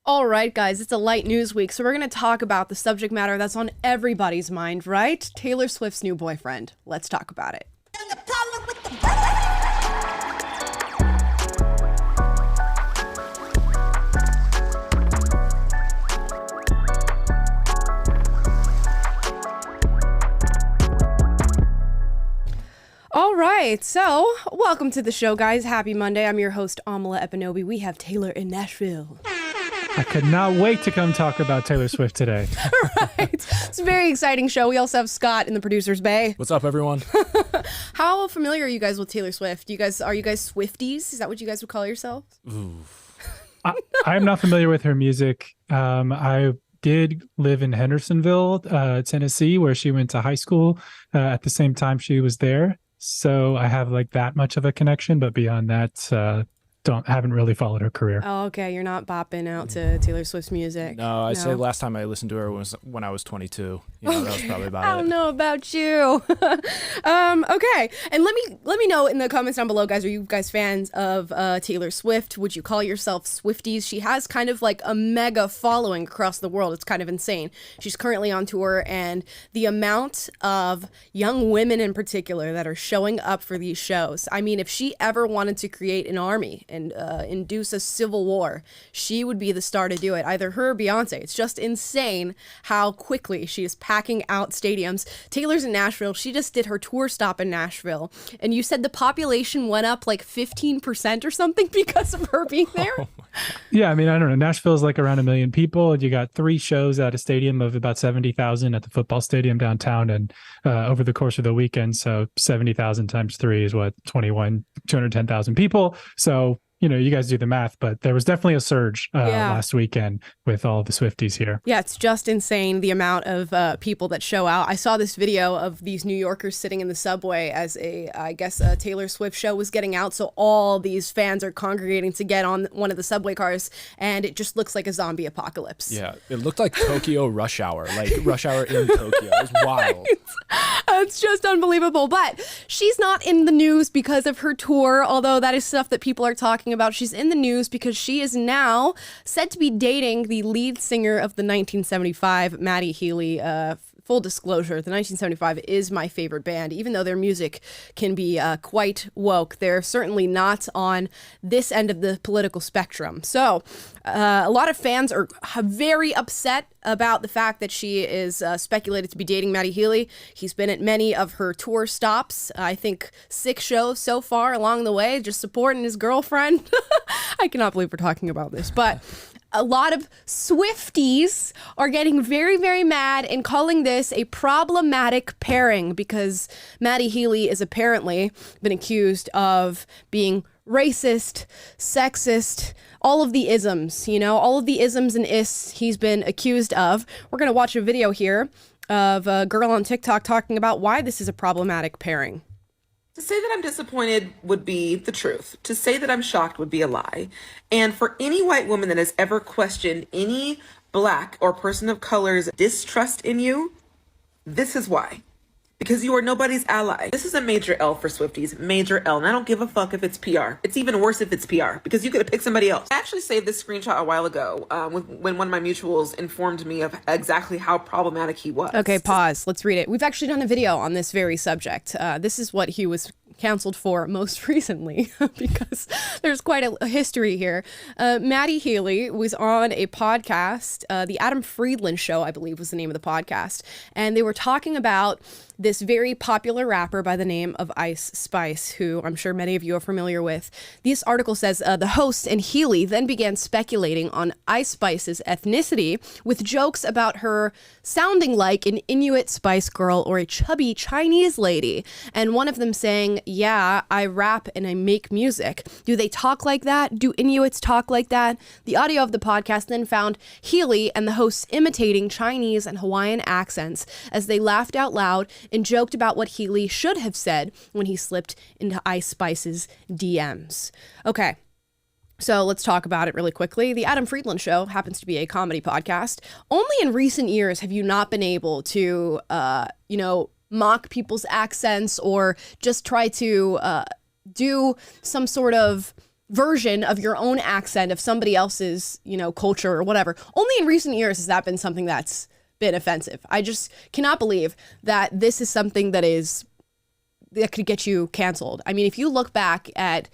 All right, guys, it's a light news week, so we're going to talk about the subject matter that's on everybody's mind, right? Taylor Swift's new boyfriend. Let's talk about it. All right, so welcome to the show, guys. Happy Monday. I'm your host, Amala Epinobi. We have Taylor in Nashville. I could not wait to come talk about Taylor Swift today. Right. It's a very exciting show. We also have Scott in the producer's bay. What's up, everyone? How familiar are you guys with Taylor Swift? Are you guys Swifties? Is that what you guys would call yourselves? I'm not familiar with her music. I did live in Hendersonville, Tennessee, where she went to high school at the same time she was there. So I have like that much of a connection, but beyond that, haven't really followed her career. Oh, okay. You're not bopping out to Taylor Swift's music. No, I say last time I listened to her was when I was 22. That was probably about it. I don't know about you. Okay. And let me know in the comments down below, guys. Are you guys fans of Taylor Swift? Would you call yourself Swifties? She has kind of like a mega following across the world. It's kind of insane. She's currently on tour, and the amount of young women in particular that are showing up for these shows. I mean, if she ever wanted to create an army and induce a civil war, she would be the star to do it. Either her or Beyonce. It's just insane how quickly she is packing out stadiums. Taylor's in Nashville. She just did her tour stop in Nashville. And you said the population went up like 15% or something because of her being there? Yeah, I mean, I don't know. Nashville is like around 1 million people. And you got 3 shows at a stadium of about 70,000 at the football stadium downtown. And over the course of the weekend, so 70,000 times 3 is what, 210,000 people. So you guys do the math, but there was definitely a surge last weekend with all the Swifties here. Yeah, it's just insane the amount of people that show out. I saw this video of these New Yorkers sitting in the subway as I guess a Taylor Swift show was getting out. So all these fans are congregating to get on one of the subway cars, and it just looks like a zombie apocalypse. Yeah, it looked like Tokyo rush hour, like rush hour in Tokyo. It was wild. It's just unbelievable. But she's not in the news because of her tour, although that is stuff that people are talking about. She's in the news because she is now said to be dating the lead singer of the 1975, Matty Healy. Full disclosure, the 1975 is my favorite band. Even though their music can be quite woke, they're certainly not on this end of the political spectrum. So a lot of fans are very upset about the fact that she is speculated to be dating Matty Healy. He's been at many of her tour stops. I think 6 shows so far along the way, just supporting his girlfriend. I cannot believe we're talking about this, but a lot of Swifties are getting very, very mad and calling this a problematic pairing because Matty Healy is apparently been accused of being racist, sexist, all of the isms, all of the isms and ists he's been accused of. We're going to watch a video here of a girl on TikTok talking about why this is a problematic pairing. To say that I'm disappointed would be the truth. To say that I'm shocked would be a lie. And for any white woman that has ever questioned any Black or person of color's distrust in you, this is why. Because you are nobody's ally. This is a major L for Swifties. Major L. And I don't give a fuck if it's PR. It's even worse if it's PR. Because you could have picked somebody else. I actually saved this screenshot a while ago when one of my mutuals informed me of exactly how problematic he was. Okay, pause. Let's read it. We've actually done a video on this very subject. This is what he was canceled for most recently because there's quite a history here. Matty Healy was on a podcast, the Adam Friedland Show, I believe was the name of the podcast, and they were talking about this very popular rapper by the name of Ice Spice, who I'm sure many of you are familiar with. This article says the host and Healy then began speculating on Ice Spice's ethnicity with jokes about her sounding like an Inuit Spice Girl or a chubby Chinese lady, and one of them saying, yeah, I rap and I make music. Do they talk like that? Do Inuits talk like that? The audio of the podcast then found Healy and the hosts imitating Chinese and Hawaiian accents as they laughed out loud and joked about what Healy should have said when he slipped into Ice Spice's DMs. Okay. So let's talk about it really quickly. The Adam Friedland Show happens to be a comedy podcast. Only in recent years have you not been able to, mock people's accents or just try to do some sort of version of your own accent of somebody else's, culture or whatever. Only in recent years has that been something that's been offensive. I just cannot believe that this is something that could get you canceled. I mean, if you look back at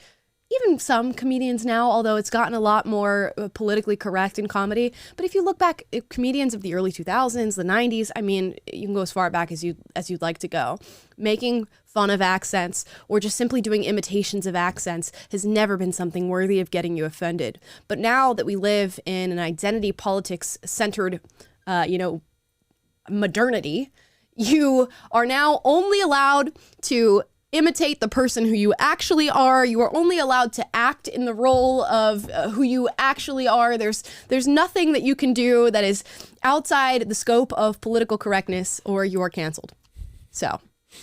even some comedians now, although it's gotten a lot more politically correct in comedy, but if you look back at comedians of the early 2000s, the 90s, I mean, you can go as far back as you'd like to go. Making fun of accents or just simply doing imitations of accents has never been something worthy of getting you offended. But now that we live in an identity politics centered, modernity, you are now only allowed to imitate the person who you actually are. You are only allowed to act in the role of who you actually are. There's nothing that you can do that is outside the scope of political correctness, or you are canceled. So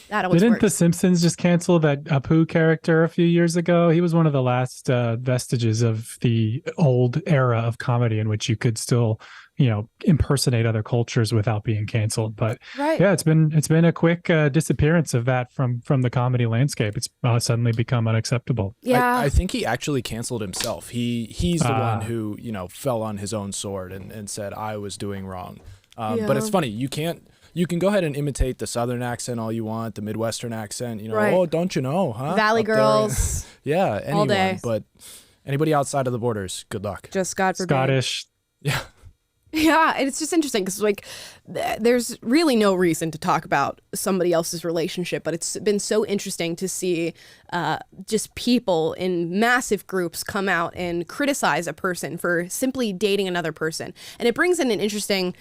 that always Didn't works. The Simpsons just cancel that Apu character a few years ago? He was one of the last vestiges of the old era of comedy in which you could still, impersonate other cultures without being canceled. But Right. yeah, it's been a quick disappearance of that from the comedy landscape. It's suddenly become unacceptable. Yeah. I think he actually canceled himself. He's the one who, fell on his own sword and said, I was doing wrong. But it's funny. You can go ahead and imitate the Southern accent all you want, the Midwestern accent, Right. Oh, don't you know, huh? Valley Up there. Girls. Yeah, anyone. day. But anybody outside of the borders, good luck. Just God forbid. Scottish. Yeah. Yeah, and it's just interesting because there's really no reason to talk about somebody else's relationship, but it's been so interesting to see just people in massive groups come out and criticize a person for simply dating another person. And it brings in an interesting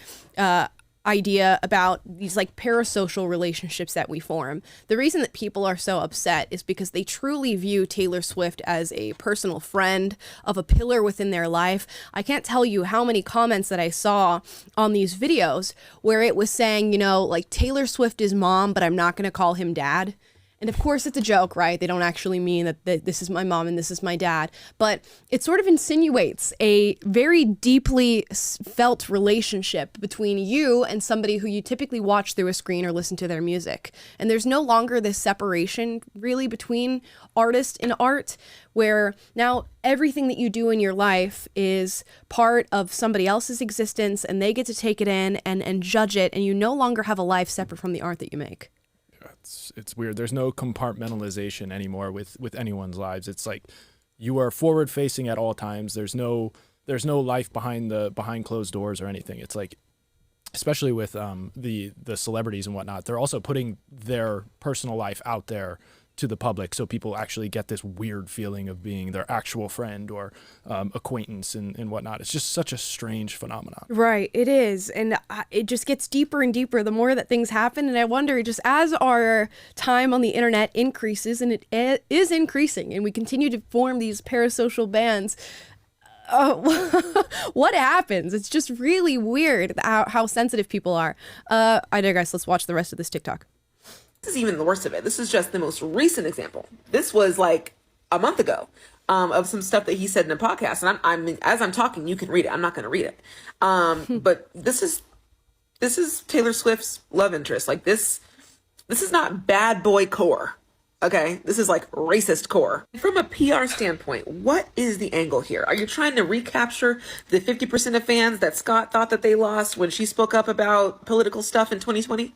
idea about these parasocial relationships that we form. The reason that people are so upset is because they truly view Taylor Swift as a personal friend, of a pillar within their life. I can't tell you how many comments that I saw on these videos where it was saying, Taylor Swift is mom, but I'm not going to call him dad. And of course it's a joke, right? They don't actually mean that this is my mom and this is my dad. But it sort of insinuates a very deeply felt relationship between you and somebody who you typically watch through a screen or listen to their music. And there's no longer this separation really between artist and art, where now everything that you do in your life is part of somebody else's existence and they get to take it in and judge it. And you no longer have a life separate from the art that you make. It's weird. There's no compartmentalization anymore with anyone's lives. It's like you are forward facing at all times. There's no life behind closed doors or anything. It's like, especially with the celebrities and whatnot, they're also putting their personal life out there to the public, so people actually get this weird feeling of being their actual friend or acquaintance and whatnot. It's just such a strange phenomenon. Right, it is. And it just gets deeper and deeper the more that things happen. And I wonder, just as our time on the internet increases, and it is increasing, and we continue to form these parasocial bands, what happens? It's just really weird how sensitive people are. I digress. Let's watch the rest of this TikTok. This is even the worst of it. This is just the most recent example. This was like a month ago of some stuff that he said in a podcast. And I'm as I'm talking, you can read it. I'm not going to read it. But this is Taylor Swift's love interest. Like this is not bad boy core. Okay, this is like racist core. From a PR standpoint, what is the angle here? Are you trying to recapture the 50% of fans that Scott thought that they lost when she spoke up about political stuff in 2020?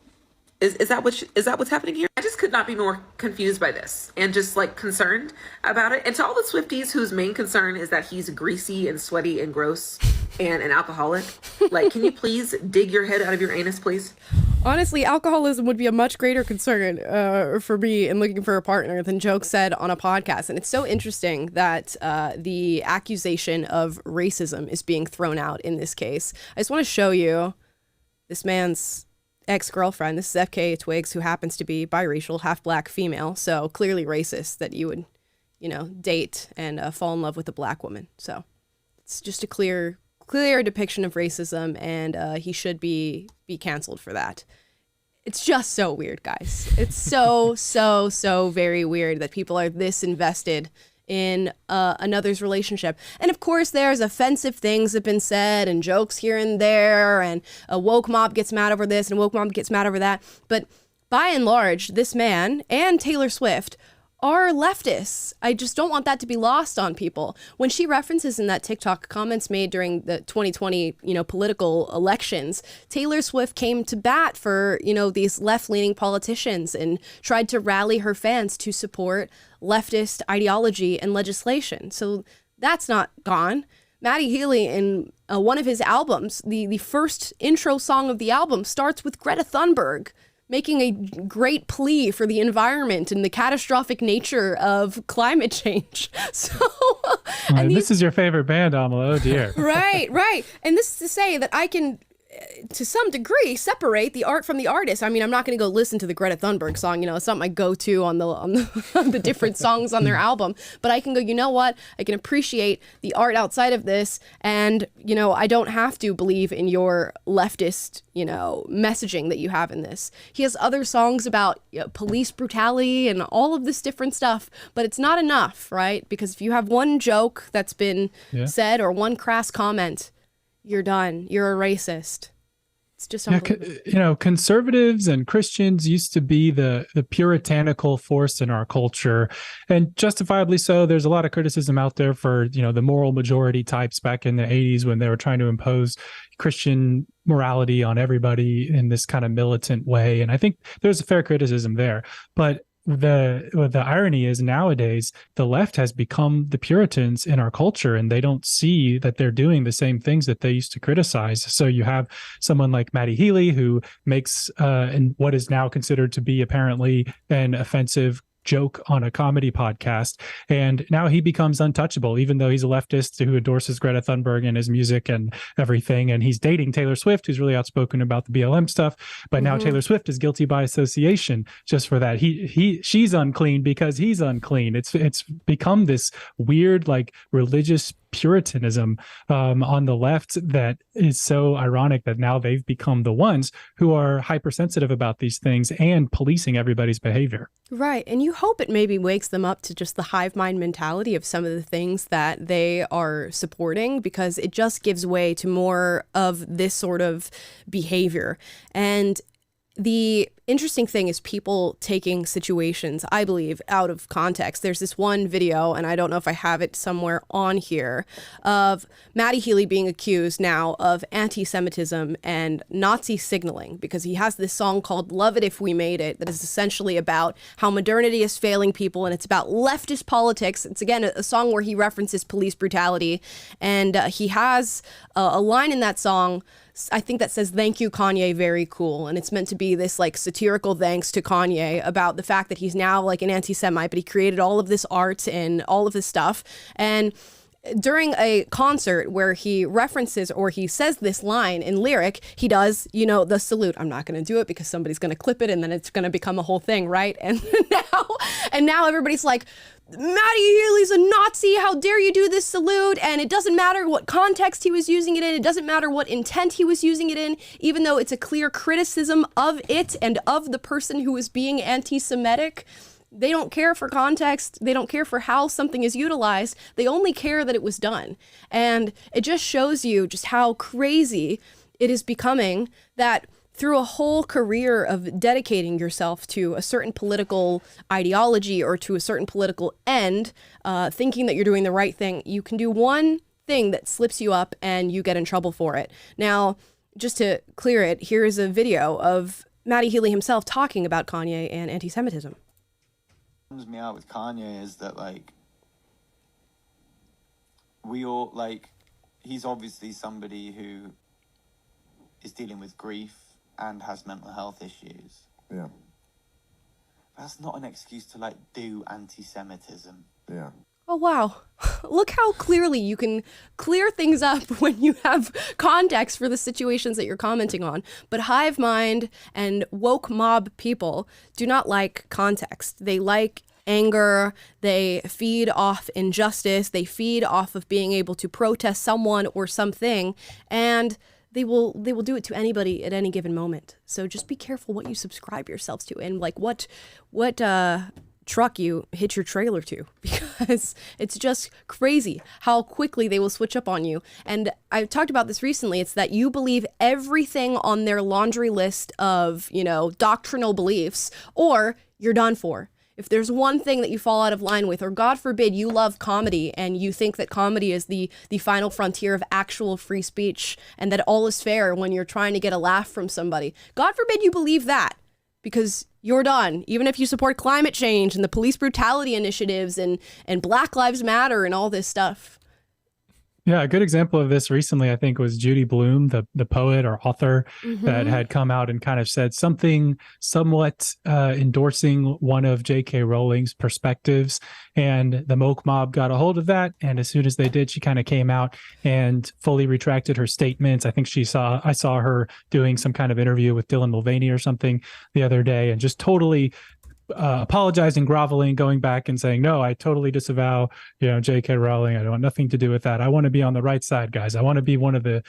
Is that what's happening here? I just could not be more confused by this and just concerned about it. And to all the Swifties whose main concern is that he's greasy and sweaty and gross and an alcoholic, can you please dig your head out of your anus, please? Honestly, alcoholism would be a much greater concern for me in looking for a partner than Joke said on a podcast. And it's so interesting that the accusation of racism is being thrown out in this case. I just want to show you this man's ex-girlfriend. This is FKA Twigs, who happens to be biracial, half black female. So clearly racist that you would, date and fall in love with a black woman. So it's just a clear depiction of racism, and he should be canceled for that. It's just so weird, guys. It's so very weird that people are this invested in another's relationship. And of course, there's offensive things that have been said and jokes here and there, and a woke mob gets mad over this and a woke mob gets mad over that. But by and large, this man and Taylor Swift are leftists. I just don't want that to be lost on people. When she references in that TikTok comments made during the 2020, political elections, Taylor Swift came to bat for, these left-leaning politicians and tried to rally her fans to support leftist ideology and legislation. So that's not gone. Matty Healy, in one of his albums, the first intro song of the album starts with Greta Thunberg making a great plea for the environment and the catastrophic nature of climate change. So, this is your favorite band, Amala. Oh dear. Right. And this is to say that I can, to some degree, separate the art from the artist. I mean, I'm not going to go listen to the Greta Thunberg song. It's not my go-to on the different songs on their album. But I can go, you know what? I can appreciate the art outside of this. And, I don't have to believe in your leftist, messaging that you have in this. He has other songs about police brutality and all of this different stuff. But it's not enough, right? Because if you have one joke that's been said or one crass comment, you're done. You're a racist. It's just conservatives and Christians used to be the puritanical force in our culture, and justifiably so. There's a lot of criticism out there for the moral majority types back in the 80s when they were trying to impose Christian morality on everybody in this kind of militant way, and I think there's a fair criticism there. But the irony is nowadays the left has become the Puritans in our culture, and they don't see that they're doing the same things that they used to criticize. So you have someone like Matty Healy who makes in what is now considered to be apparently an offensive joke on a comedy podcast, and now he becomes untouchable, even though he's a leftist who endorses Greta Thunberg and his music and everything, and he's dating Taylor Swift, who's really outspoken about the BLM stuff. But now Taylor Swift is guilty by association just for that. She's unclean because he's unclean. It's become this weird religious Puritanism on the left that is so ironic that now they've become the ones who are hypersensitive about these things and policing everybody's behavior. Right. And you hope it maybe wakes them up to just the hive mind mentality of some of the things that they are supporting, because it just gives way to more of this sort of behavior. And the interesting thing is people taking situations, I believe, out of context. There's this one video, and I don't know if I have it somewhere on here, of Matty Healy being accused now of anti-Semitism and Nazi signaling, because he has this song called Love It If We Made It that is essentially about how modernity is failing people, and it's about leftist politics. It's, again, a song where he references police brutality, and he has a line in that song, I think, that says, "Thank you, Kanye, very cool." And it's meant to be this satirical thanks to Kanye about the fact that he's now an anti-Semite, but he created all of this art and all of this stuff. And during a concert where he references or he says this line in lyric, he does, the salute. I'm not going to do it because somebody's going to clip it and then it's going to become a whole thing, right? And now everybody's like, Matty Healy's a Nazi. How dare you do this salute? And it doesn't matter what context he was using it in. It doesn't matter what intent he was using it in, even though it's a clear criticism of it and of the person who is being anti-Semitic. They don't care for context. They don't care for how something is utilized. They only care that it was done. And it just shows you just how crazy it is becoming that through a whole career of dedicating yourself to a certain political ideology or to a certain political end, thinking that you're doing the right thing, you can do one thing that slips you up and you get in trouble for it. Now, just to clear it, here is a video of Matty Healy himself talking about Kanye and anti-Semitism. What comes me out with Kanye is that we all he's obviously somebody who is dealing with grief and has mental health issues. Yeah. That's not an excuse to do anti-Semitism. Yeah. Oh, wow. Look how clearly you can clear things up when you have context for the situations that you're commenting on. But hive mind and woke mob people do not like context. They like anger. They feed off injustice. They feed off of being able to protest someone or something. And they will do it to anybody at any given moment. So just be careful what you subscribe yourselves to and what truck you hitch your trailer to, because it's just crazy how quickly they will switch up on you. And I've talked about this recently. It's that you believe everything on their laundry list of, doctrinal beliefs, or you're done for. If there's one thing that you fall out of line with, or God forbid you love comedy and you think that comedy is the final frontier of actual free speech and that all is fair when you're trying to get a laugh from somebody, God forbid you believe that, because you're done. Even if you support climate change and the police brutality initiatives and Black Lives Matter and all this stuff. Yeah, a good example of this recently, I think, was Judy Blume, the poet or author that had come out and kind of said something somewhat endorsing one of J.K. Rowling's perspectives. And the Moke Mob got a hold of that. And as soon as they did, she kind of came out and fully retracted her statements. I think I saw her doing some kind of interview with Dylan Mulvaney or something the other day, and just totally apologizing, groveling, going back and saying, no, I totally disavow, J.K. Rowling. I want nothing to do with that. I want to be on the right side, guys. I want to be one of the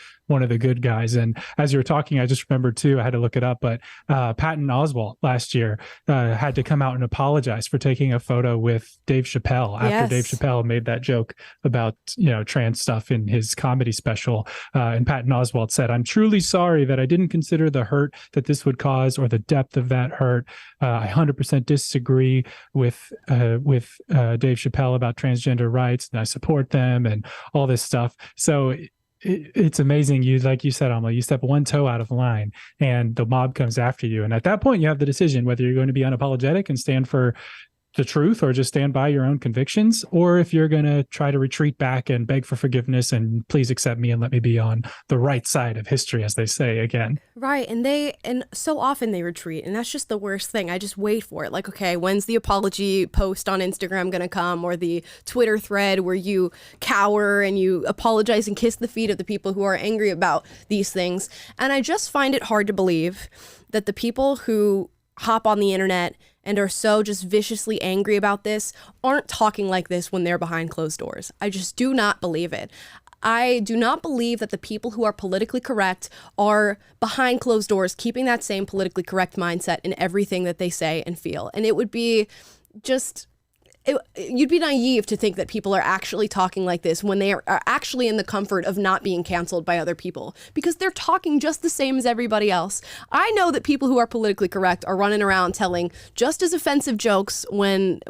good guys. And as you were talking, I just remembered too, I had to look it up, but Patton Oswalt last year had to come out and apologize for taking a photo with Dave Chappelle after Dave Chappelle made that joke about, trans stuff in his comedy special. And Patton Oswalt said, I'm truly sorry that I didn't consider the hurt that this would cause or the depth of that hurt. I 100% disagree with Dave Chappelle about transgender rights, and I support them and all this stuff. So it's amazing. Like you said, Amla, you step one toe out of line and the mob comes after you. And at that point, you have the decision whether you're going to be unapologetic and stand for the truth or just stand by your own convictions, or if you're going to try to retreat back and beg for forgiveness and please accept me and let me be on the right side of history, as they say again. Right. And so often they retreat, and that's just the worst thing. I just wait for it. Like, okay, when's the apology post on Instagram going to come, or the Twitter thread where you cower and you apologize and kiss the feet of the people who are angry about these things? And I just find it hard to believe that the people who hop on the internet and are so just viciously angry about this aren't talking like this when they're behind closed doors. I just do not believe it. I do not believe that the people who are politically correct are behind closed doors keeping that same politically correct mindset in everything that they say and feel. And it would be just... you'd be naive to think that people are actually talking like this when they are actually in the comfort of not being canceled by other people, because they're talking just the same as everybody else. I know that people who are politically correct are running around telling just as offensive jokes when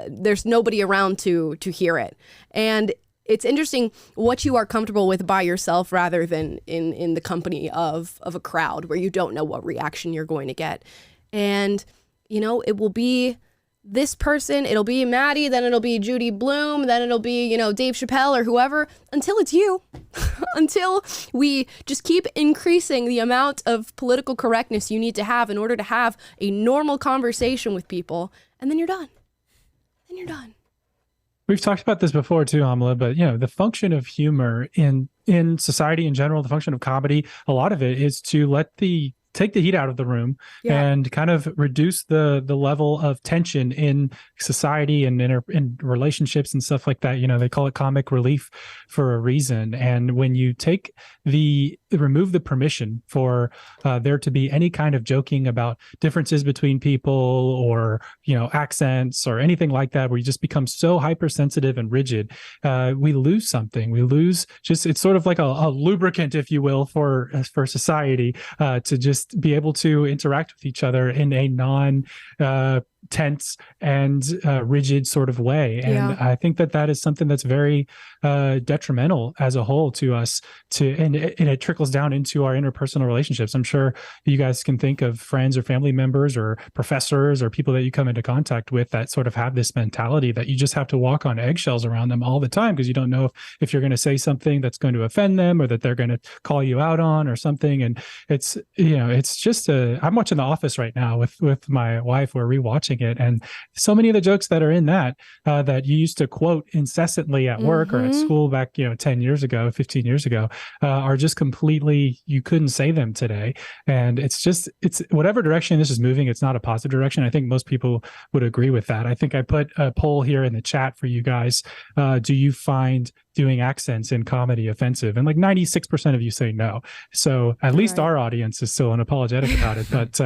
there's nobody around to hear it. And it's interesting what you are comfortable with by yourself rather than in the company of a crowd where you don't know what reaction you're going to get. And, it will be this person, it'll be Matty, then it'll be Judy Blume, then it'll be, Dave Chappelle or whoever, until it's you. Until we just keep increasing the amount of political correctness you need to have in order to have a normal conversation with people, and then you're done. Then you're done. We've talked about this before too, Amla, but the function of humor in society in general, the function of comedy, a lot of it is to take the heat out of the room and kind of reduce the level of tension in society and in relationships and stuff like that. They call it comic relief for a reason. And when you remove the permission for there to be any kind of joking about differences between people or, accents or anything like that, where you just become so hypersensitive and rigid, we lose something. We lose it's sort of like a lubricant, if you will, for society to just be able to interact with each other in a tense and rigid sort of way. And I think that is something that's very detrimental as a whole to us, and it trickles down into our interpersonal relationships. I'm sure you guys can think of friends or family members or professors or people that you come into contact with that sort of have this mentality that you just have to walk on eggshells around them all the time, because you don't know if you're going to say something that's going to offend them or that they're going to call you out on or something. And it's just I'm watching The Office right now with my wife. We're rewatching it, and so many of the jokes that are in that you used to quote incessantly at work or at school back 10 years ago, 15 years ago, are just completely, you couldn't say them today. And it's whatever direction this is moving, it's not a positive direction. I think most people would agree with that. I think I put a poll here in the chat for you guys. Do you find doing accents in comedy offensive? And like 96% of you say no. So at least our audience is still unapologetic about it. But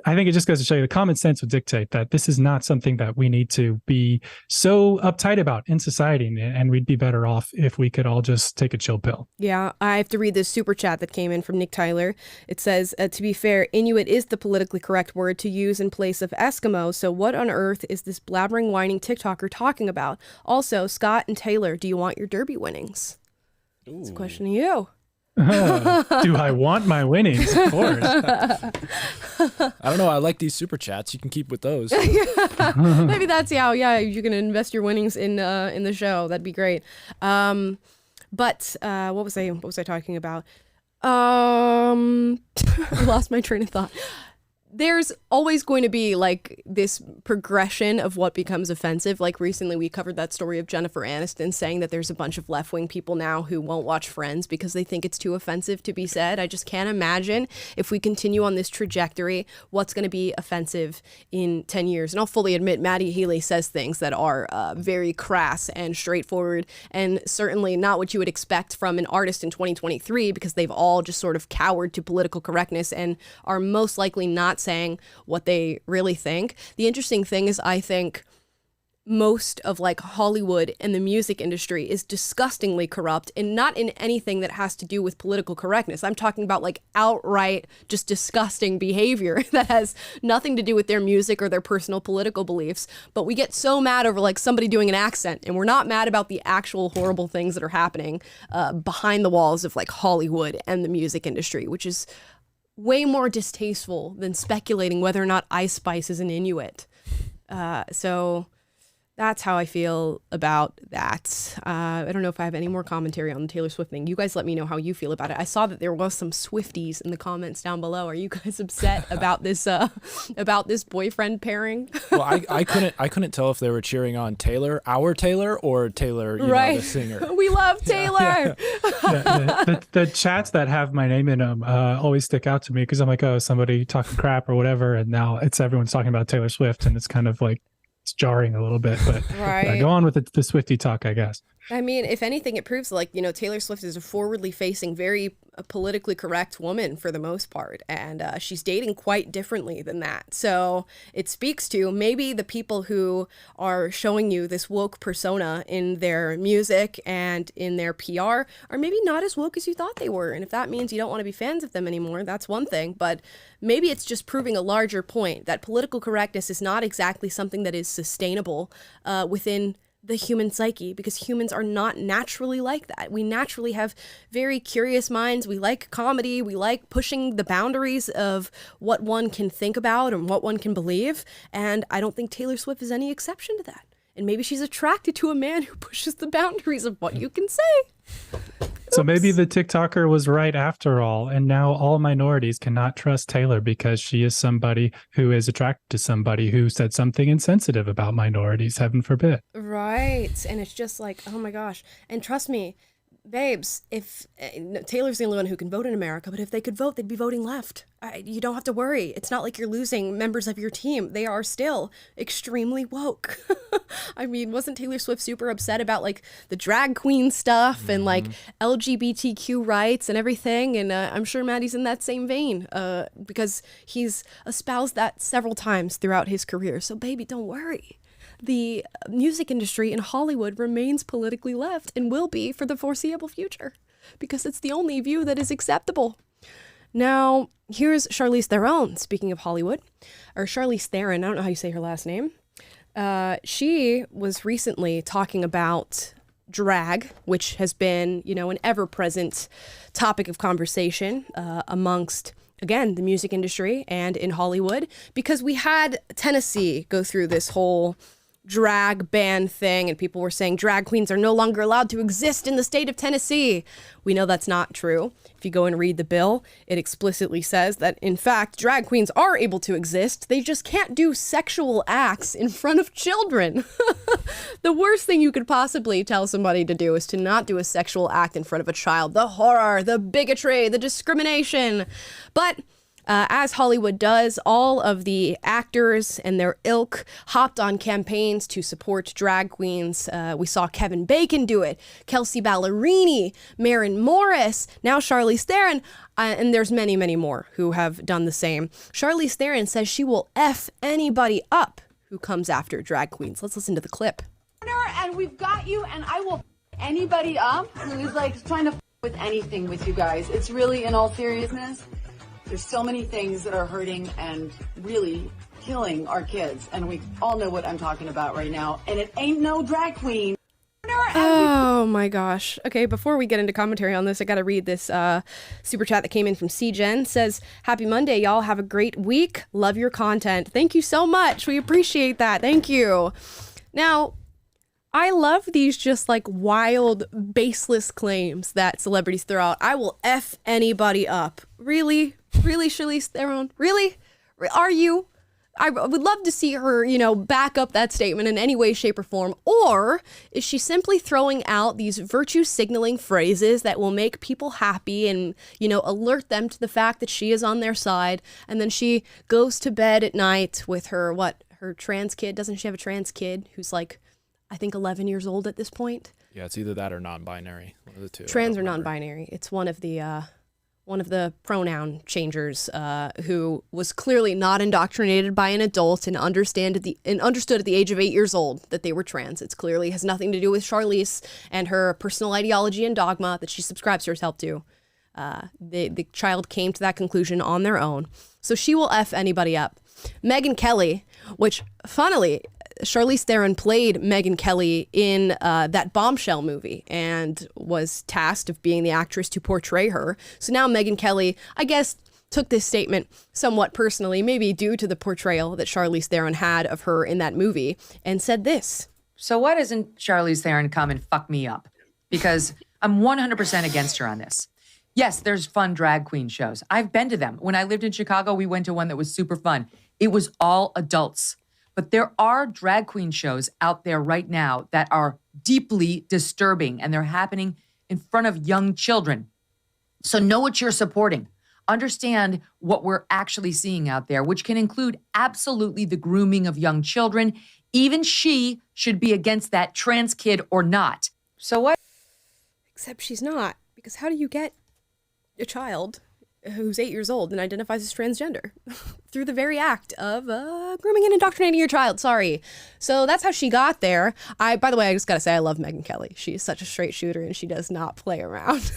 I think it just goes to show you the common sense would dictate that this is not something that we need to be so uptight about in society. And we'd be better off if we could all just take a chill pill. Yeah, I have to read this super chat that came in from Nick Tyler. It says, to be fair, Inuit is the politically correct word to use in place of Eskimo. So what on earth is this blabbering, whining TikToker talking about? Also, Scott and Taylor, do you want your Derby winnings? Ooh. It's a question to you. Do I want my winnings? Of course. I don't know. I like these super chats. You can keep with those. Maybe that's how. Yeah, you can invest your winnings in the show. That'd be great. But what was I talking about? I lost my train of thought. There's always going to be like this progression of what becomes offensive. Like recently we covered that story of Jennifer Aniston saying that there's a bunch of left-wing people now who won't watch Friends because they think it's too offensive to be said. I just can't imagine if we continue on this trajectory, what's going to be offensive in 10 years. And I'll fully admit Matty Healy says things that are very crass and straightforward and certainly not what you would expect from an artist in 2023 because they've all just sort of cowered to political correctness and are most likely not saying what they really think. The interesting thing is I think most of like Hollywood and the music industry is disgustingly corrupt and not in anything that has to do with political correctness. I'm talking about like outright just disgusting behavior that has nothing to do with their music or their personal political beliefs. But we get so mad over like somebody doing an accent and we're not mad about the actual horrible things that are happening behind the walls of like Hollywood and the music industry, which is way more distasteful than speculating whether or not Ice Spice is an Inuit. So that's how I feel about that. I don't know if I have any more commentary on the Taylor Swift thing. You guys let me know how you feel about it. I saw that there was some Swifties in the comments down below. Are you guys upset about this boyfriend pairing? Well, I couldn't tell if they were cheering on Taylor, our Taylor, or Taylor, you know, the singer. We love Taylor. The chats that have my name in them always stick out to me because I'm like, oh, somebody talking crap or whatever, and now it's everyone's talking about Taylor Swift, and it's kind of like it's jarring a little bit. But go on with the Swiftie talk, I guess. I mean, if anything, it proves like, you know, Taylor Swift is a forwardly facing, very politically correct woman for the most part. And she's dating quite differently than that. So it speaks to maybe the people who are showing you this woke persona in their music and in their PR are maybe not as woke as you thought they were. And if that means you don't want to be fans of them anymore, that's one thing. But maybe it's just proving a larger point that political correctness is not exactly something that is sustainable within the human psyche, because humans are not naturally like that. We naturally have very curious minds. We like comedy. We like pushing the boundaries of what one can think about and what one can believe. And I don't think Taylor Swift is any exception to that. And maybe she's attracted to a man who pushes the boundaries of what you can say. So maybe the TikToker was right after all, and now all minorities cannot trust Taylor because she is somebody who is attracted to somebody who said something insensitive about minorities, heaven forbid. Right. And it's just like, oh my gosh. And trust me, babes, if Taylor's the only one who can vote in America, but if they could vote, they'd be voting left. You don't have to worry. It's not like you're losing members of your team. They are still extremely woke. I mean, wasn't Taylor Swift super upset about like the drag queen stuff and like LGBTQ rights and everything? And I'm sure Matty's in that same vein because he's espoused that several times throughout his career. So baby, don't worry. The music industry in Hollywood remains politically left and will be for the foreseeable future because it's the only view that is acceptable. Now, here's Charlize Theron, speaking of Hollywood, or Charlize Theron, I don't know how you say her last name. She was recently talking about drag, which has been, you know, an ever-present topic of conversation amongst, again, the music industry and in Hollywood, because we had Tennessee go through this whole drag ban thing, and people were saying drag queens are no longer allowed to exist in the state of Tennessee. We know that's not true. If you go and read the bill, it explicitly says that, in fact, drag queens are able to exist. They just can't do sexual acts in front of children. The worst thing you could possibly tell somebody to do is to not do a sexual act in front of a child. The horror, the bigotry, the discrimination. But As Hollywood does, all of the actors and their ilk hopped on campaigns to support drag queens. We saw Kevin Bacon do it, Kelsey Ballerini, Maren Morris, now Charlize Theron, and there's many, many more who have done the same. Charlize Theron says she will F anybody up who comes after drag queens. Let's listen to the clip. And we've got you, and I will anybody up who's like trying to with anything with you guys. It's really, in all seriousness, there's so many things that are hurting and really killing our kids, and we all know what I'm talking about right now, and it ain't no drag queen. Oh my gosh. Okay, before we get into commentary on this, I gotta read this super chat that came in from CGen. Says, happy Monday, y'all. Have a great week. Love your content. Thank you so much. We appreciate that. Thank you. Now, I love these just like wild, baseless claims that celebrities throw out. I will F anybody up. Really? Really, Charlize Theron? Really? Are you? I would love to see her, back up that statement in any way, shape, or form. Or is she simply throwing out these virtue signaling phrases that will make people happy and, alert them to the fact that she is on their side? And then she goes to bed at night with her trans kid. Doesn't she have a trans kid who's like, I think 11 years old at this point? Yeah, it's either that or non-binary. One of the two. Trans or non-binary. It's one of the pronoun changers who was clearly not indoctrinated by an adult and understood at the age of 8 years old that they were trans. It clearly has nothing to do with Charlize and her personal ideology and dogma that she subscribes herself to. The child came to that conclusion on their own. So she will F anybody up. Megyn Kelly, which funnily, Charlize Theron played Megyn Kelly in that Bombshell movie and was tasked of being the actress to portray her. So now Megyn Kelly, I guess, took this statement somewhat personally, maybe due to the portrayal that Charlize Theron had of her in that movie, and said this. So why doesn't Charlize Theron come and fuck me up? Because I'm 100% against her on this. Yes, there's fun drag queen shows. I've been to them. When I lived in Chicago, we went to one that was super fun. It was all adults. But there are drag queen shows out there right now that are deeply disturbing, and they're happening in front of young children. So know what you're supporting. Understand what we're actually seeing out there, which can include absolutely the grooming of young children. Even she should be against that, trans kid or not. So what? Except she's not, because how do you get a child who's 8 years old and identifies as transgender? Through the very act of grooming and indoctrinating your child. Sorry. So that's how she got there. By the way, I just gotta say, I love Megyn Kelly. She's such a straight shooter and she does not play around.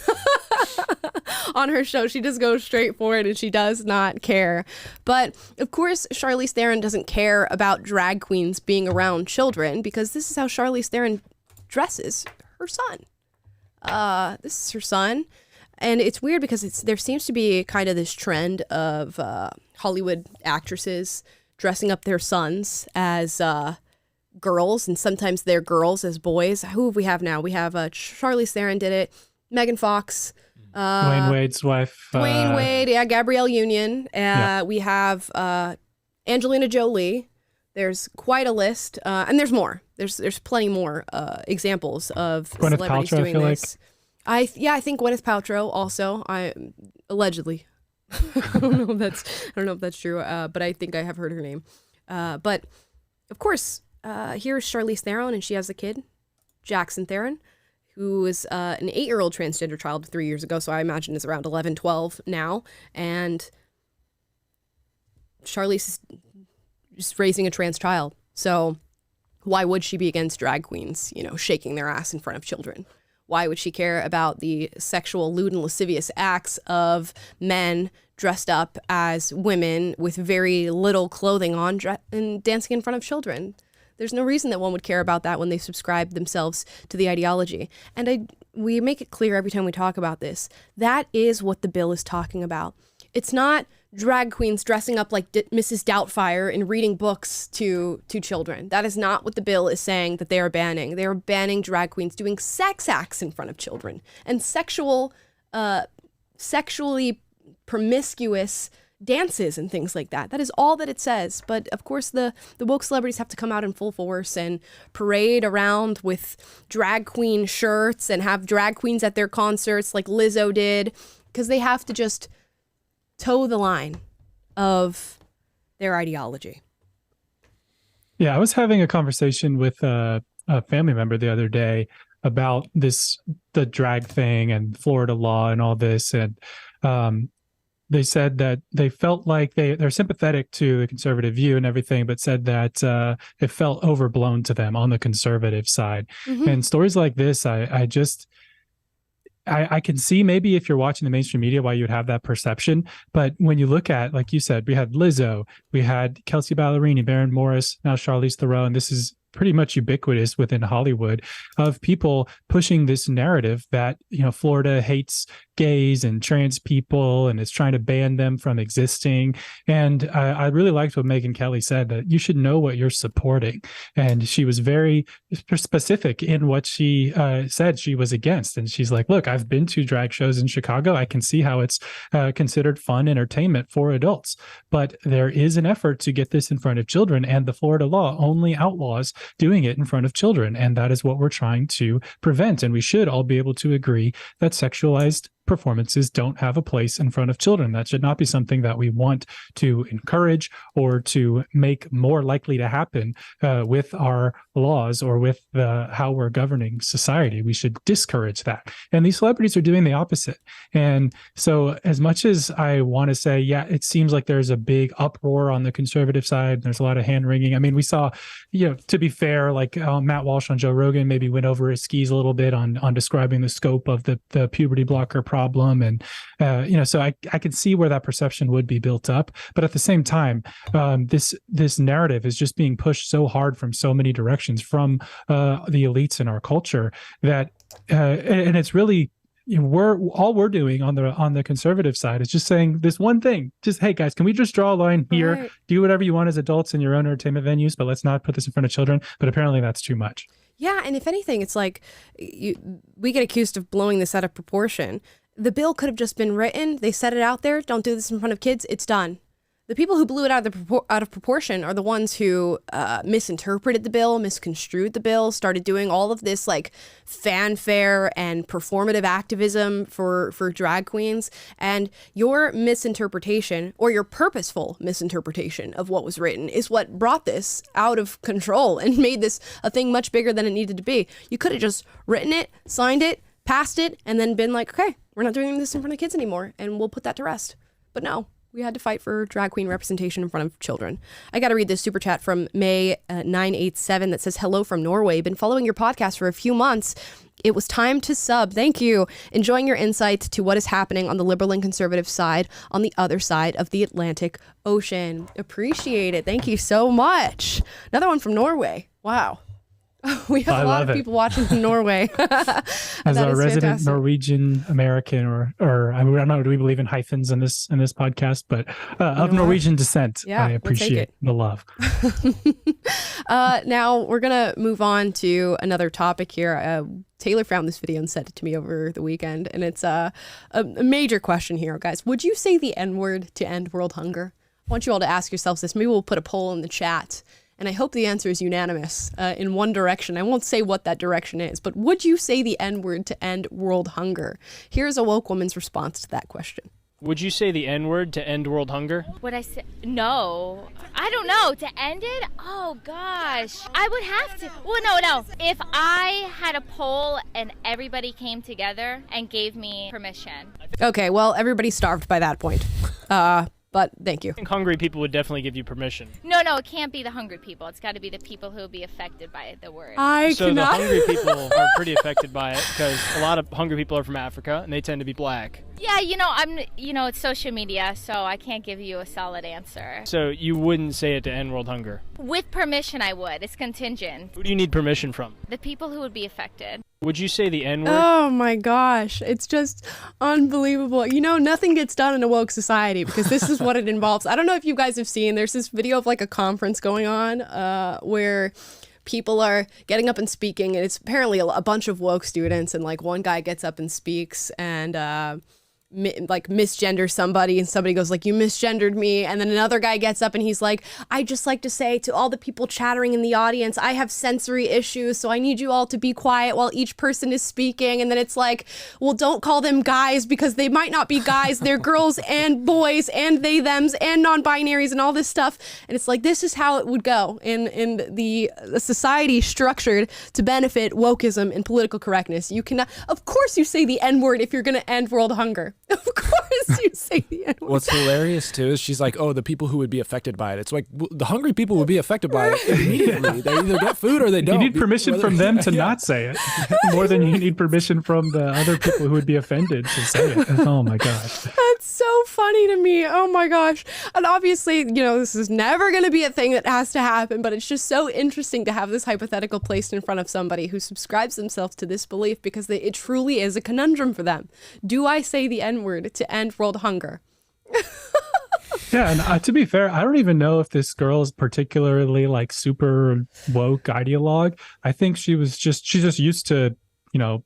On her show, she just goes straight for it and she does not care. But of course, Charlize Theron doesn't care about drag queens being around children, because this is how Charlize Theron dresses her son. This is her son. And it's weird because there seems to be kind of this trend of Hollywood actresses dressing up their sons as girls, and sometimes they're girls as boys. Who have we have now? We have Charlize Theron did it, Megan Fox, Dwayne Wade's wife. Dwayne Wade, yeah, Gabrielle Union. We have Angelina Jolie. There's quite a list, and there's more. There's plenty more examples of Gwyneth celebrities Paltrow, doing I feel this. I think Gwyneth Paltrow also. Allegedly. I don't know if that's true, but I think I have heard her name. But of course, here's Charlize Theron, and she has a kid, Jackson Theron, who is an 8-year-old transgender child 3 years ago, so I imagine is around 11, 12 now. And Charlize is just raising a trans child. So why would she be against drag queens, shaking their ass in front of children? Why would she care about the sexual, lewd, and lascivious acts of men dressed up as women with very little clothing on and dancing in front of children? There's no reason that one would care about that when they subscribe themselves to the ideology. And we make it clear every time we talk about this. That is what the bill is talking about. It's not drag queens dressing up like Mrs. Doubtfire and reading books to children. That is not what the bill is saying that they are banning. They are banning drag queens doing sex acts in front of children and sexually promiscuous dances and things like that. That is all that it says. But of course, the woke celebrities have to come out in full force and parade around with drag queen shirts and have drag queens at their concerts like Lizzo did, because they have to just toe the line. of their ideology. Yeah, I was having a conversation with a family member the other day about the drag thing and Florida law and all this. And they said that they felt like they're sympathetic to the conservative view and everything, but said that it felt overblown to them on the conservative side. Mm-hmm. And stories like this, I can see maybe if you're watching the mainstream media why you would have that perception. But when you look at, like you said, we had Lizzo, we had Kelsey Ballerini, Barron Morris, now Charlize Theron. This is pretty much ubiquitous within Hollywood of people pushing this narrative that, Florida hates gays and trans people and is trying to ban them from existing. And I really liked what Megyn Kelly said, that you should know what you're supporting. And she was very specific in what she said she was against. And she's like, look, I've been to drag shows in Chicago. I can see how it's considered fun entertainment for adults. But there is an effort to get this in front of children. And the Florida law only outlaws doing it in front of children. And that is what we're trying to prevent. And we should all be able to agree that sexualized performances don't have a place in front of children. That should not be something that we want to encourage or to make more likely to happen with our laws or with how we're governing society. We should discourage that. And these celebrities are doing the opposite. And so as much as I want to say, yeah, it seems like there's a big uproar on the conservative side, there's a lot of hand wringing. I mean, we saw, to be fair, like Matt Walsh on Joe Rogan maybe went over his skis a little bit on describing the scope of the puberty blocker problem. And, so I can see where that perception would be built up. But at the same time, this narrative is just being pushed so hard from so many directions from the elites in our culture that, and it's really, we're doing on the conservative side is just saying this one thing, just, hey guys, can we just draw a line here, right. Do whatever you want as adults in your own entertainment venues, but let's not put this in front of children. But apparently that's too much. Yeah, and if anything, it's like we get accused of blowing this out of proportion. The bill could have just been written. They set it out there. Don't do this in front of kids. It's done. The people who blew it out of proportion are the ones who misinterpreted the bill, misconstrued the bill, started doing all of this like fanfare and performative activism for drag queens. And your misinterpretation or your purposeful misinterpretation of what was written is what brought this out of control and made this a thing much bigger than it needed to be. You could have just written it, signed it, passed it, and then been like, okay, we're not doing this in front of kids anymore, and we'll put that to rest. But no. We had to fight for drag queen representation in front of children. I got to read this super chat from May 987 that says, hello from Norway. Been following your podcast for a few months. It was time to sub. Thank you. Enjoying your insights to what is happening on the liberal and conservative side on the other side of the Atlantic Ocean. Appreciate it. Thank you so much. Another one from Norway. Wow. We have a lot of people watching from Norway. As a resident fantastic. Norwegian American, or I don't know, do we believe in hyphens in this podcast? But of Norwegian descent, yeah, I appreciate the love. Now we're gonna move on to another topic here. Taylor found this video and sent it to me over the weekend, and it's a major question here, guys. Would you say the N-word to end world hunger? I want you all to ask yourselves this. Maybe we'll put a poll in the chat. And I hope the answer is unanimous in one direction. I won't say what that direction is, but would you say the N-word to end world hunger? Here's a woke woman's response to that question. Would you say the N-word to end world hunger? Would I say no? I don't know. To end it? Oh gosh. I would have to. Well, no. If I had a poll and everybody came together and gave me permission. Okay, well, everybody's starved by that point. But thank you. I think hungry people would definitely give you permission. No, it can't be the hungry people. It's got to be the people who would be affected by the word. So the hungry people are pretty affected by it because a lot of hungry people are from Africa and they tend to be black. Yeah, it's social media, so I can't give you a solid answer. So you wouldn't say it to end world hunger? With permission, I would. It's contingent. Who do you need permission from? The people who would be affected. Would you say the N-word? Oh my gosh, it's just unbelievable. Nothing gets done in a woke society because this is what it involves. I don't know if you guys have seen, there's this video of like a conference going on where people are getting up and speaking, and it's apparently a bunch of woke students, and like one guy gets up and speaks, and like misgender somebody, and somebody goes like, you misgendered me, and then another guy gets up and he's like, I just like to say to all the people chattering in the audience, I have sensory issues, so I need you all to be quiet while each person is speaking. And then it's like, well, don't call them guys because they might not be guys, they're girls and boys and they thems and non-binaries and all this stuff. And it's like, this is how it would go in the society structured to benefit wokeism and political correctness. You cannot, of course you say the N-word if you're going to end world hunger. Of course you say the N-word. What's hilarious too is she's like, oh, the people who would be affected by it. It's like the hungry people would be affected by it immediately. They either get food or they don't. You need permission from them to not say it more than you need permission from the other people who would be offended to say it. Oh my gosh. That's so funny to me. Oh my gosh. And obviously, this is never going to be a thing that has to happen, but it's just so interesting to have this hypothetical placed in front of somebody who subscribes themselves to this belief because it truly is a conundrum for them. Do I say the N-word to end world hunger? Yeah, and to be fair, I don't even know if this girl is particularly like super woke ideologue. I think she's just used to, you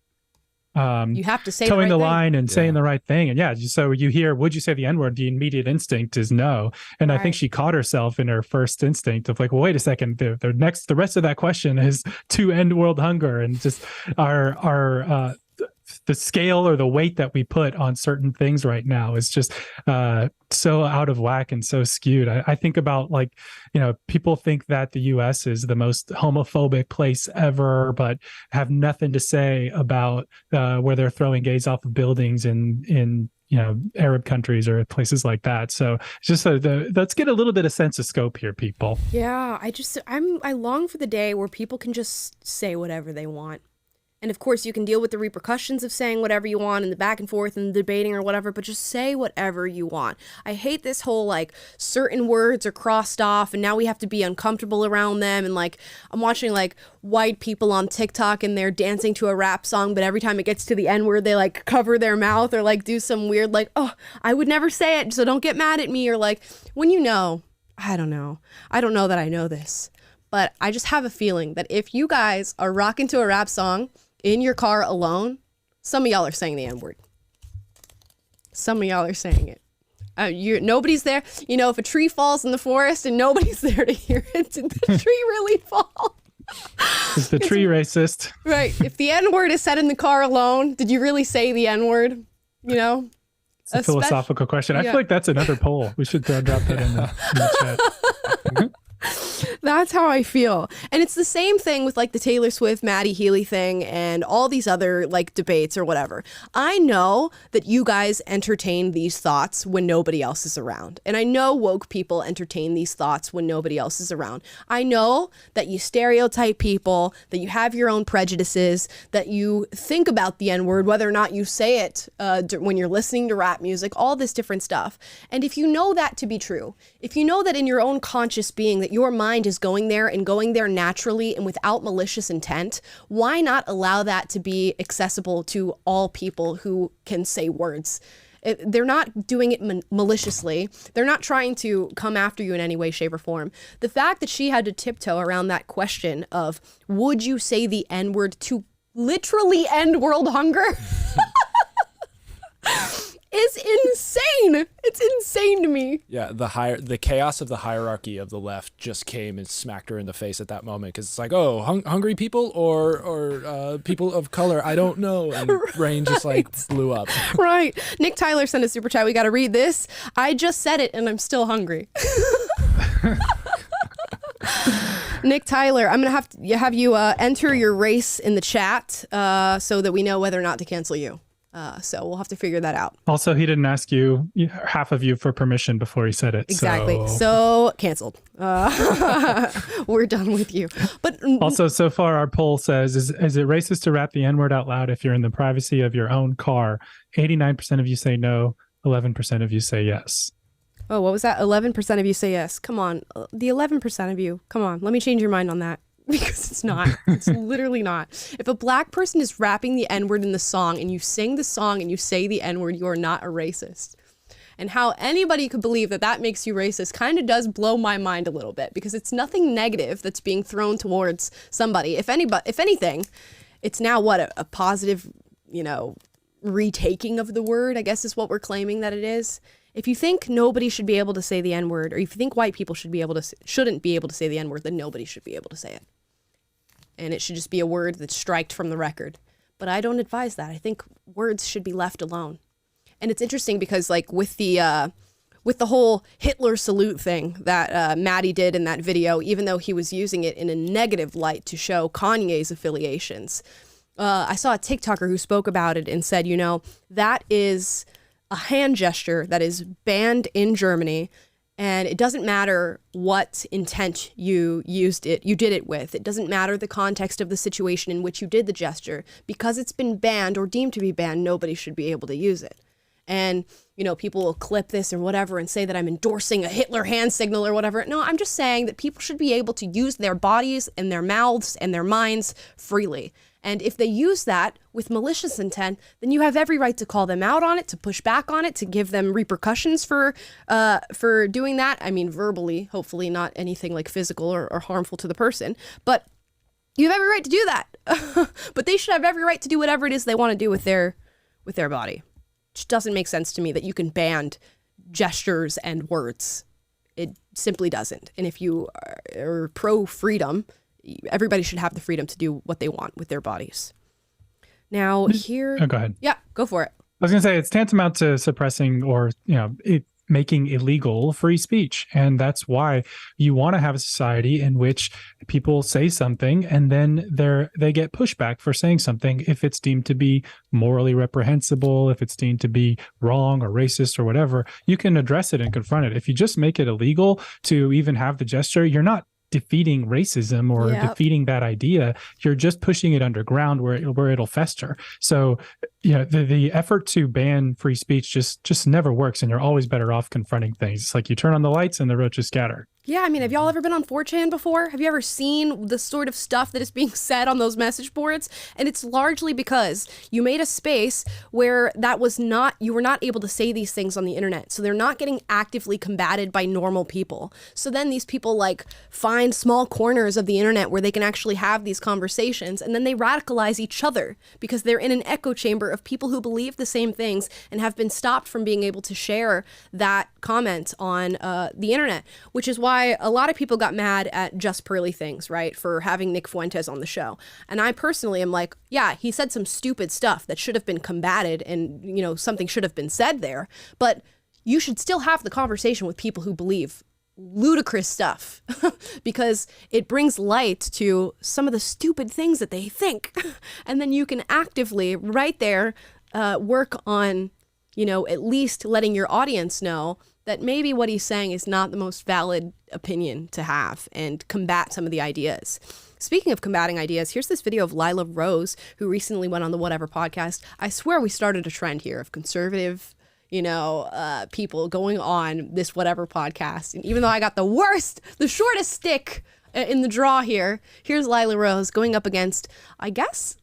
have to say towing the the right line thing. and saying the right thing. And yeah, so you hear, would you say the N-word? The immediate instinct is no. And I think she caught herself in her first instinct of like, well, wait a second, the rest of that question is to end world hunger, and just our the scale or the weight that we put on certain things right now is just so out of whack and so skewed. I think about like, people think that the U.S. is the most homophobic place ever, but have nothing to say about where they're throwing gays off of buildings in Arab countries or places like that. So it's just let's get a little bit of sense of scope here, people. Yeah, I long for the day where people can just say whatever they want. And of course, you can deal with the repercussions of saying whatever you want and the back and forth and the debating or whatever, but just say whatever you want. I hate this whole, like, certain words are crossed off and now we have to be uncomfortable around them. And, like, I'm watching, like, white people on TikTok and they're dancing to a rap song, but every time it gets to the N-word, they, like, cover their mouth or, like, do some weird, like, oh, I would never say it, so don't get mad at me. Or, like, when I don't know that I know this, but I just have a feeling that if you guys are rocking to a rap song in your car alone, some of y'all are saying the N-word. Some of y'all are saying it. Nobody's there. If a tree falls in the forest and nobody's there to hear it, did the tree really fall? Is the tree racist? Right. If the N-word is said in the car alone, did you really say the N-word? It's a philosophical question. I feel like that's another poll. We should drop that in the chat. That's how I feel. And it's the same thing with like the Taylor Swift, Matty Healy thing and all these other like debates or whatever. I know that you guys entertain these thoughts when nobody else is around. And I know woke people entertain these thoughts when nobody else is around. I know that you stereotype people, that you have your own prejudices, that you think about the N-word, whether or not you say it when you're listening to rap music, all this different stuff. And if you know that to be true, if you know that in your own conscious being that your mind is going there and going there naturally and without malicious intent, why not allow that to be accessible to all people who can say words? They're not doing it maliciously. They're not trying to come after you in any way, shape, or form. The fact that she had to tiptoe around that question of, would you say the N-word to literally end world hunger? Is insane. It's insane to me. Yeah, the chaos of the hierarchy of the left just came and smacked her in the face at that moment, because it's like, oh, hungry people or people of color, I don't know, and brain just like blew up. Right. Nick Tyler sent a super chat. We got to read this. I just said it and I'm still hungry. Nick Tyler, I'm gonna have you enter your race in the chat so that we know whether or not to cancel you. So we'll have to figure that out. Also, he didn't ask you, half of you, for permission before he said it. Exactly. So canceled. We're done with you. But also, so far, our poll says, is it racist to rap the N-word out loud if you're in the privacy of your own car? 89% of you say no. 11% of you say yes. Oh, what was that? 11% of you say yes. Come on. The 11% of you. Come on. Let me change your mind on that. Because it's not. It's literally not. If a black person is rapping the N-word in the song and you sing the song and you say the N-word, you are not a racist. And how anybody could believe that that makes you racist kind of does blow my mind a little bit, because it's nothing negative that's being thrown towards somebody. If anything, it's now a positive, retaking of the word, I guess is what we're claiming that it is. If you think nobody should be able to say the N-word, or if you think white people shouldn't be able to say the N-word, then nobody should be able to say it. And it should just be a word that's striked from the record. But I don't advise that. I think words should be left alone. And it's interesting because like with the whole Hitler salute thing that Matty did in that video, even though he was using it in a negative light to show Kanye's affiliations, I saw a TikToker who spoke about it and said, that is a hand gesture that is banned in Germany, and it doesn't matter what intent you did it with. It doesn't matter the context of the situation in which you did the gesture. Because it's been banned or deemed to be banned, nobody should be able to use it. And, people will clip this or whatever and say that I'm endorsing a Hitler hand signal or whatever. No, I'm just saying that people should be able to use their bodies and their mouths and their minds freely. And if they use that with malicious intent, then you have every right to call them out on it, to push back on it, to give them repercussions for doing that. I mean, verbally, hopefully not anything like physical or harmful to the person. But you have every right to do that. But they should have every right to do whatever it is they want to do with their body. It just doesn't make sense to me that you can ban gestures and words. It simply doesn't. And if you are pro-freedom, everybody should have the freedom to do what they want with their bodies. Now here... Oh, go ahead. Yeah, go for it. I was going to say it's tantamount to suppressing or, making illegal free speech. And that's why you want to have a society in which people say something and then they get pushback for saying something if it's deemed to be morally reprehensible, if it's deemed to be wrong or racist or whatever. You can address it and confront it. If you just make it illegal to even have the gesture, you're not defeating racism or defeating that idea. You're just pushing it underground where it'll fester. So the effort to ban free speech just never works, and you're always better off confronting things. It's like you turn on the lights and the roaches scatter. Yeah, I mean, have y'all ever been on 4chan before? Have you ever seen the sort of stuff that is being said on those message boards? And it's largely because you made a space where you were not able to say these things on the internet. So they're not getting actively combated by normal people. So then these people find small corners of the internet where they can actually have these conversations, and then they radicalize each other because they're in an echo chamber of people who believe the same things and have been stopped from being able to share that comment on the internet, which is why a lot of people got mad at Just Pearly Things, right, for having Nick Fuentes on the show. And I personally am like, yeah, he said some stupid stuff that should have been combated and, something should have been said there. But you should still have the conversation with people who believe ludicrous stuff because it brings light to some of the stupid things that they think. And then you can actively right there work on, at least letting your audience know that maybe what he's saying is not the most valid opinion to have, and combat some of the ideas. Speaking of combating ideas, here's this video of Lila Rose, who recently went on the Whatever podcast. I swear we started a trend here of conservative, people going on this Whatever podcast. And even though I got the shortest stick in the draw here, here's Lila Rose going up against, I guess,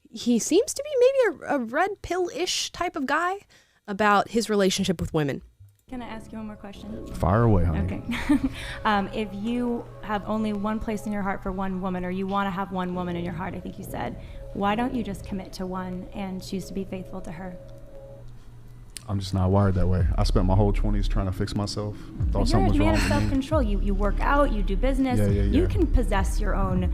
he seems to be maybe a red pill-ish type of guy about his relationship with women. Can I ask you one more question? Fire away, honey. Okay. If you have only one place in your heart for one woman, or you want to have one woman in your heart, I think you said, why don't you just commit to one and choose to be faithful to her? I'm just not wired that way. I spent my whole 20s trying to fix myself. Thought something was wrong with me. You're a man of self-control. You work out, you do business. Yeah. You can possess your own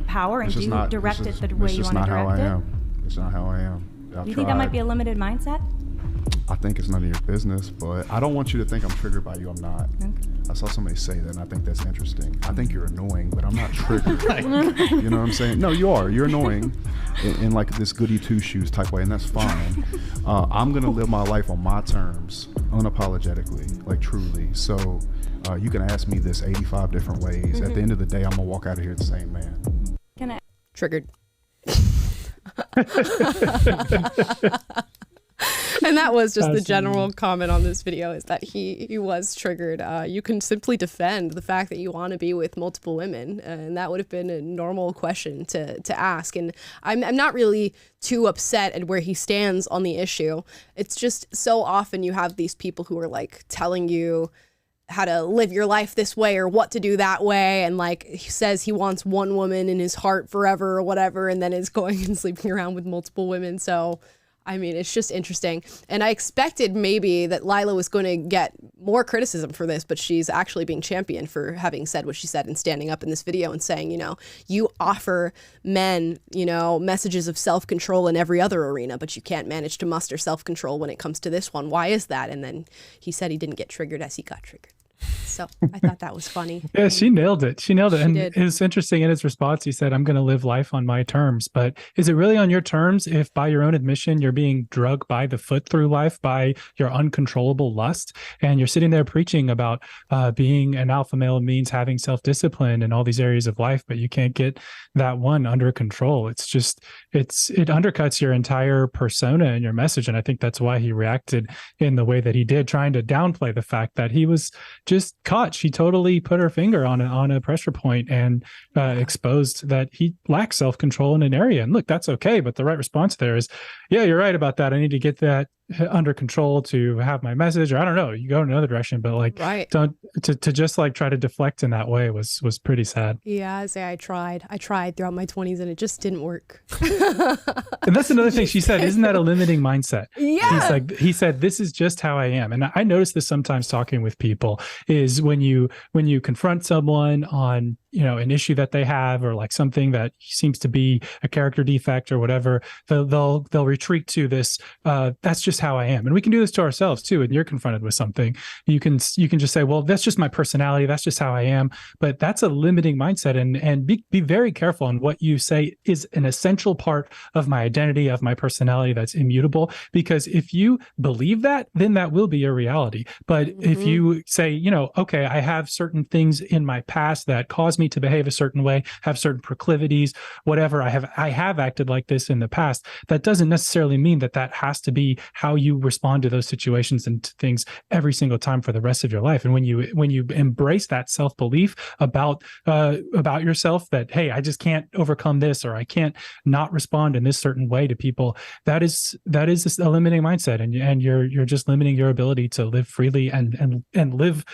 power and direct it the way you want to direct it. It's just not how I am. It's not how I am. Do you think that might be a limited mindset? I think it's none of your business, but I don't want you to think I'm triggered by you. I'm not. Okay. I saw somebody say that, and I think that's interesting. I think you're annoying, but I'm not triggered. You know what I'm saying? No, you are. You're annoying in like this goody two-shoes type way, and that's fine. I'm going to live my life on my terms, unapologetically, like truly. So you can ask me this 85 different ways. At the end of the day, I'm going to walk out of here the same man. Can I? Triggered. And that was just the general comment on this video, is that he was triggered. You can simply defend the fact that you want to be with multiple women, and that would have been a normal question to ask. And I'm not really too upset at where he stands on the issue. It's just so often you have these people who are like telling you how to live your life this way or what to do that way, and like he says he wants one woman in his heart forever or whatever, and then is going and sleeping around with multiple women. So I mean, it's just interesting. And I expected maybe that Lila was going to get more criticism for this, but she's actually being championed for having said what she said and standing up in this video and saying, you know, you offer men, you know, messages of self-control in every other arena, but you can't manage to muster self-control when it comes to this one. Why is that? And then he said he didn't get triggered as he got triggered. So I thought that was funny. Yeah, she nailed it. She nailed it. And did. it's interesting in his response, he said, I'm going to live life on my terms. But is it really on your terms if by your own admission, you're being drugged by the foot through life by your uncontrollable lust? And you're sitting there preaching about being an alpha male means having self-discipline in all these areas of life, but you can't get that one under control. It's just, it undercuts your entire persona and your message. And I think that's why he reacted in the way that he did, trying to downplay the fact that he was just caught. She totally put her finger on a pressure point and exposed that he lacks self-control in an area. And look, that's okay. But the right response there is, yeah, you're right about that. I need to get that under control to have my message, or I don't know, you go in another direction, but like, don't to just like try to deflect in that way was pretty sad. Yeah, I tried throughout my 20s and it just didn't work. And that's another thing she said, isn't that a limiting mindset? Yeah. He said, this is just how I am. And I notice this sometimes talking with people is when you confront someone on, you know, an issue that they have, or like something that seems to be a character defect or whatever, they'll retreat to this, that's just how I am. And we can do this to ourselves too. And you're confronted with something, you can just say, well, that's just my personality. That's just how I am. But that's a limiting mindset. And be very careful on what you say is an essential part of my identity, of my personality that's immutable. Because if you believe that, then that will be your reality. But if you say, you know, okay, I have certain things in my past that cause me to behave a certain way, have certain proclivities, whatever, I have acted like this in the past, that doesn't necessarily mean that has to be how you respond to those situations and to things every single time for the rest of your life. And when you embrace that self-belief about yourself, that, hey, I just can't overcome this, or I can't not respond in this certain way to people, that is a limiting mindset, and you're just limiting your ability to live freely and live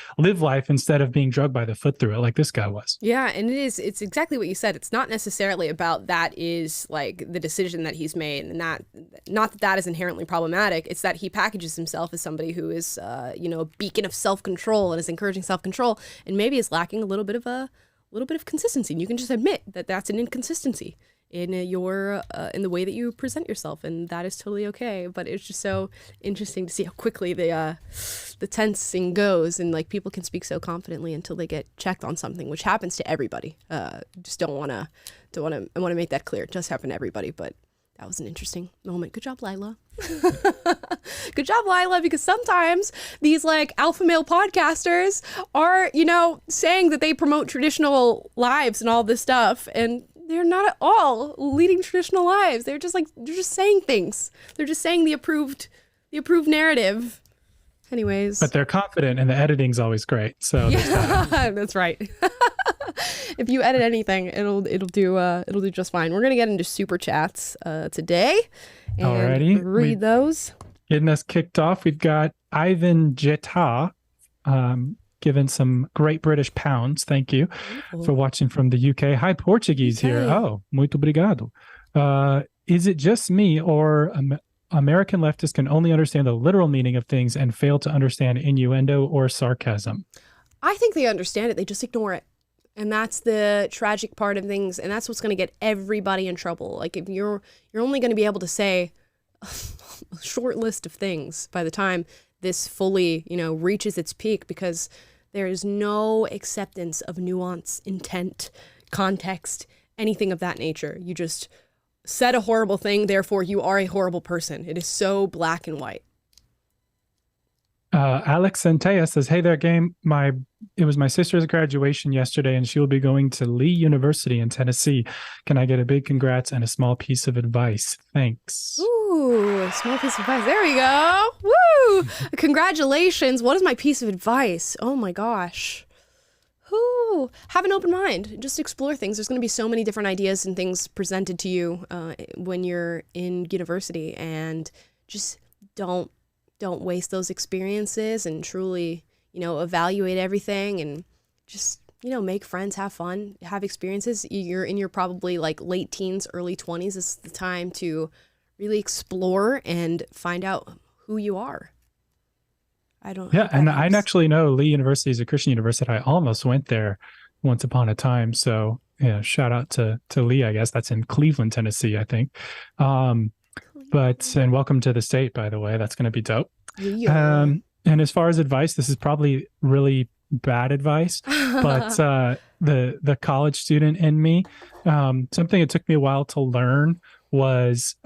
life instead of being drugged by the foot through it like this guy was. Yeah, and it's exactly what you said. It's not necessarily about that is like the decision that he's made, and not that is inherently problematic. It's that he packages himself as somebody who is you know, a beacon of self-control and is encouraging self-control, and maybe is lacking a little bit of consistency. And you can just admit that that's an inconsistency in in the way that you present yourself, and that is totally okay. But it's just so interesting to see how quickly the tensing goes, and like people can speak so confidently until they get checked on something, which happens to everybody. Just I want to make that clear. It does happen to everybody, but that was an interesting moment. Good job, Lila. Good job, Lila, because sometimes these like alpha male podcasters are, you know, saying that they promote traditional lives and all this stuff, and they're not at all leading traditional lives. They're just saying things. They're just saying the approved narrative. Anyways. But they're confident, and the editing's always great. So yeah, that's right. If you edit anything, it'll do just fine. We're gonna get into super chats today and Alrighty. read those. Getting us kicked off, we've got Ivan Jetta, given some Great British pounds. Thank you for watching from the UK. Hi, Portuguese here. Oh, muito obrigado. Is it just me, or American leftists can only understand the literal meaning of things and fail to understand innuendo or sarcasm? I think they understand it. They just ignore it. And that's the tragic part of things. And that's what's going to get everybody in trouble. Like if you're only going to be able to say a short list of things by the time this fully, you know, reaches its peak, because there is no acceptance of nuance, intent, context, anything of that nature. You just said a horrible thing, therefore you are a horrible person. It is so black and white. Alex Centella says, hey there, game. It was my sister's graduation yesterday, and she will be going to Lee University in Tennessee. Can I get a big congrats and a small piece of advice? Thanks. Ooh, a small piece of advice. There we go. Woo! Congratulations. What is my piece of advice? Oh my gosh. Ooh, have an open mind. Just explore things. There's going to be so many different ideas and things presented to you when you're in university, and just don't waste those experiences, and truly, you know, evaluate everything, and just, you know, make friends, have fun, have experiences. You're in your probably like late teens, early 20s. This is the time to really explore and find out who you are. I don't. Yeah, and I actually know Lee University is a Christian university. I almost went there once upon a time. So yeah, shout out to Lee. I guess that's in Cleveland, Tennessee, I think. But and welcome to the state, by the way. That's going to be dope. Yeah. And as far as advice, this is probably really bad advice, but the college student in me, something it took me a while to learn was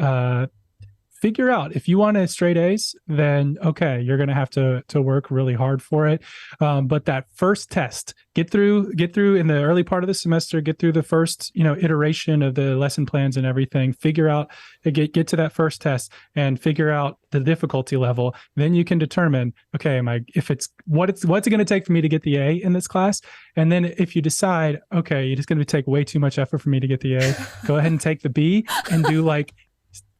figure out if you want straight A's, then okay, you're going to have to work really hard for it. But that first test, get through in the early part of the semester, get through the first, iteration of the lesson plans and everything, figure out, get to that first test and figure out the difficulty level. Then you can determine, okay, what's it going to take for me to get the A in this class? And then if you decide, okay, it's going to take way too much effort for me to get the A, go ahead and take the B and do like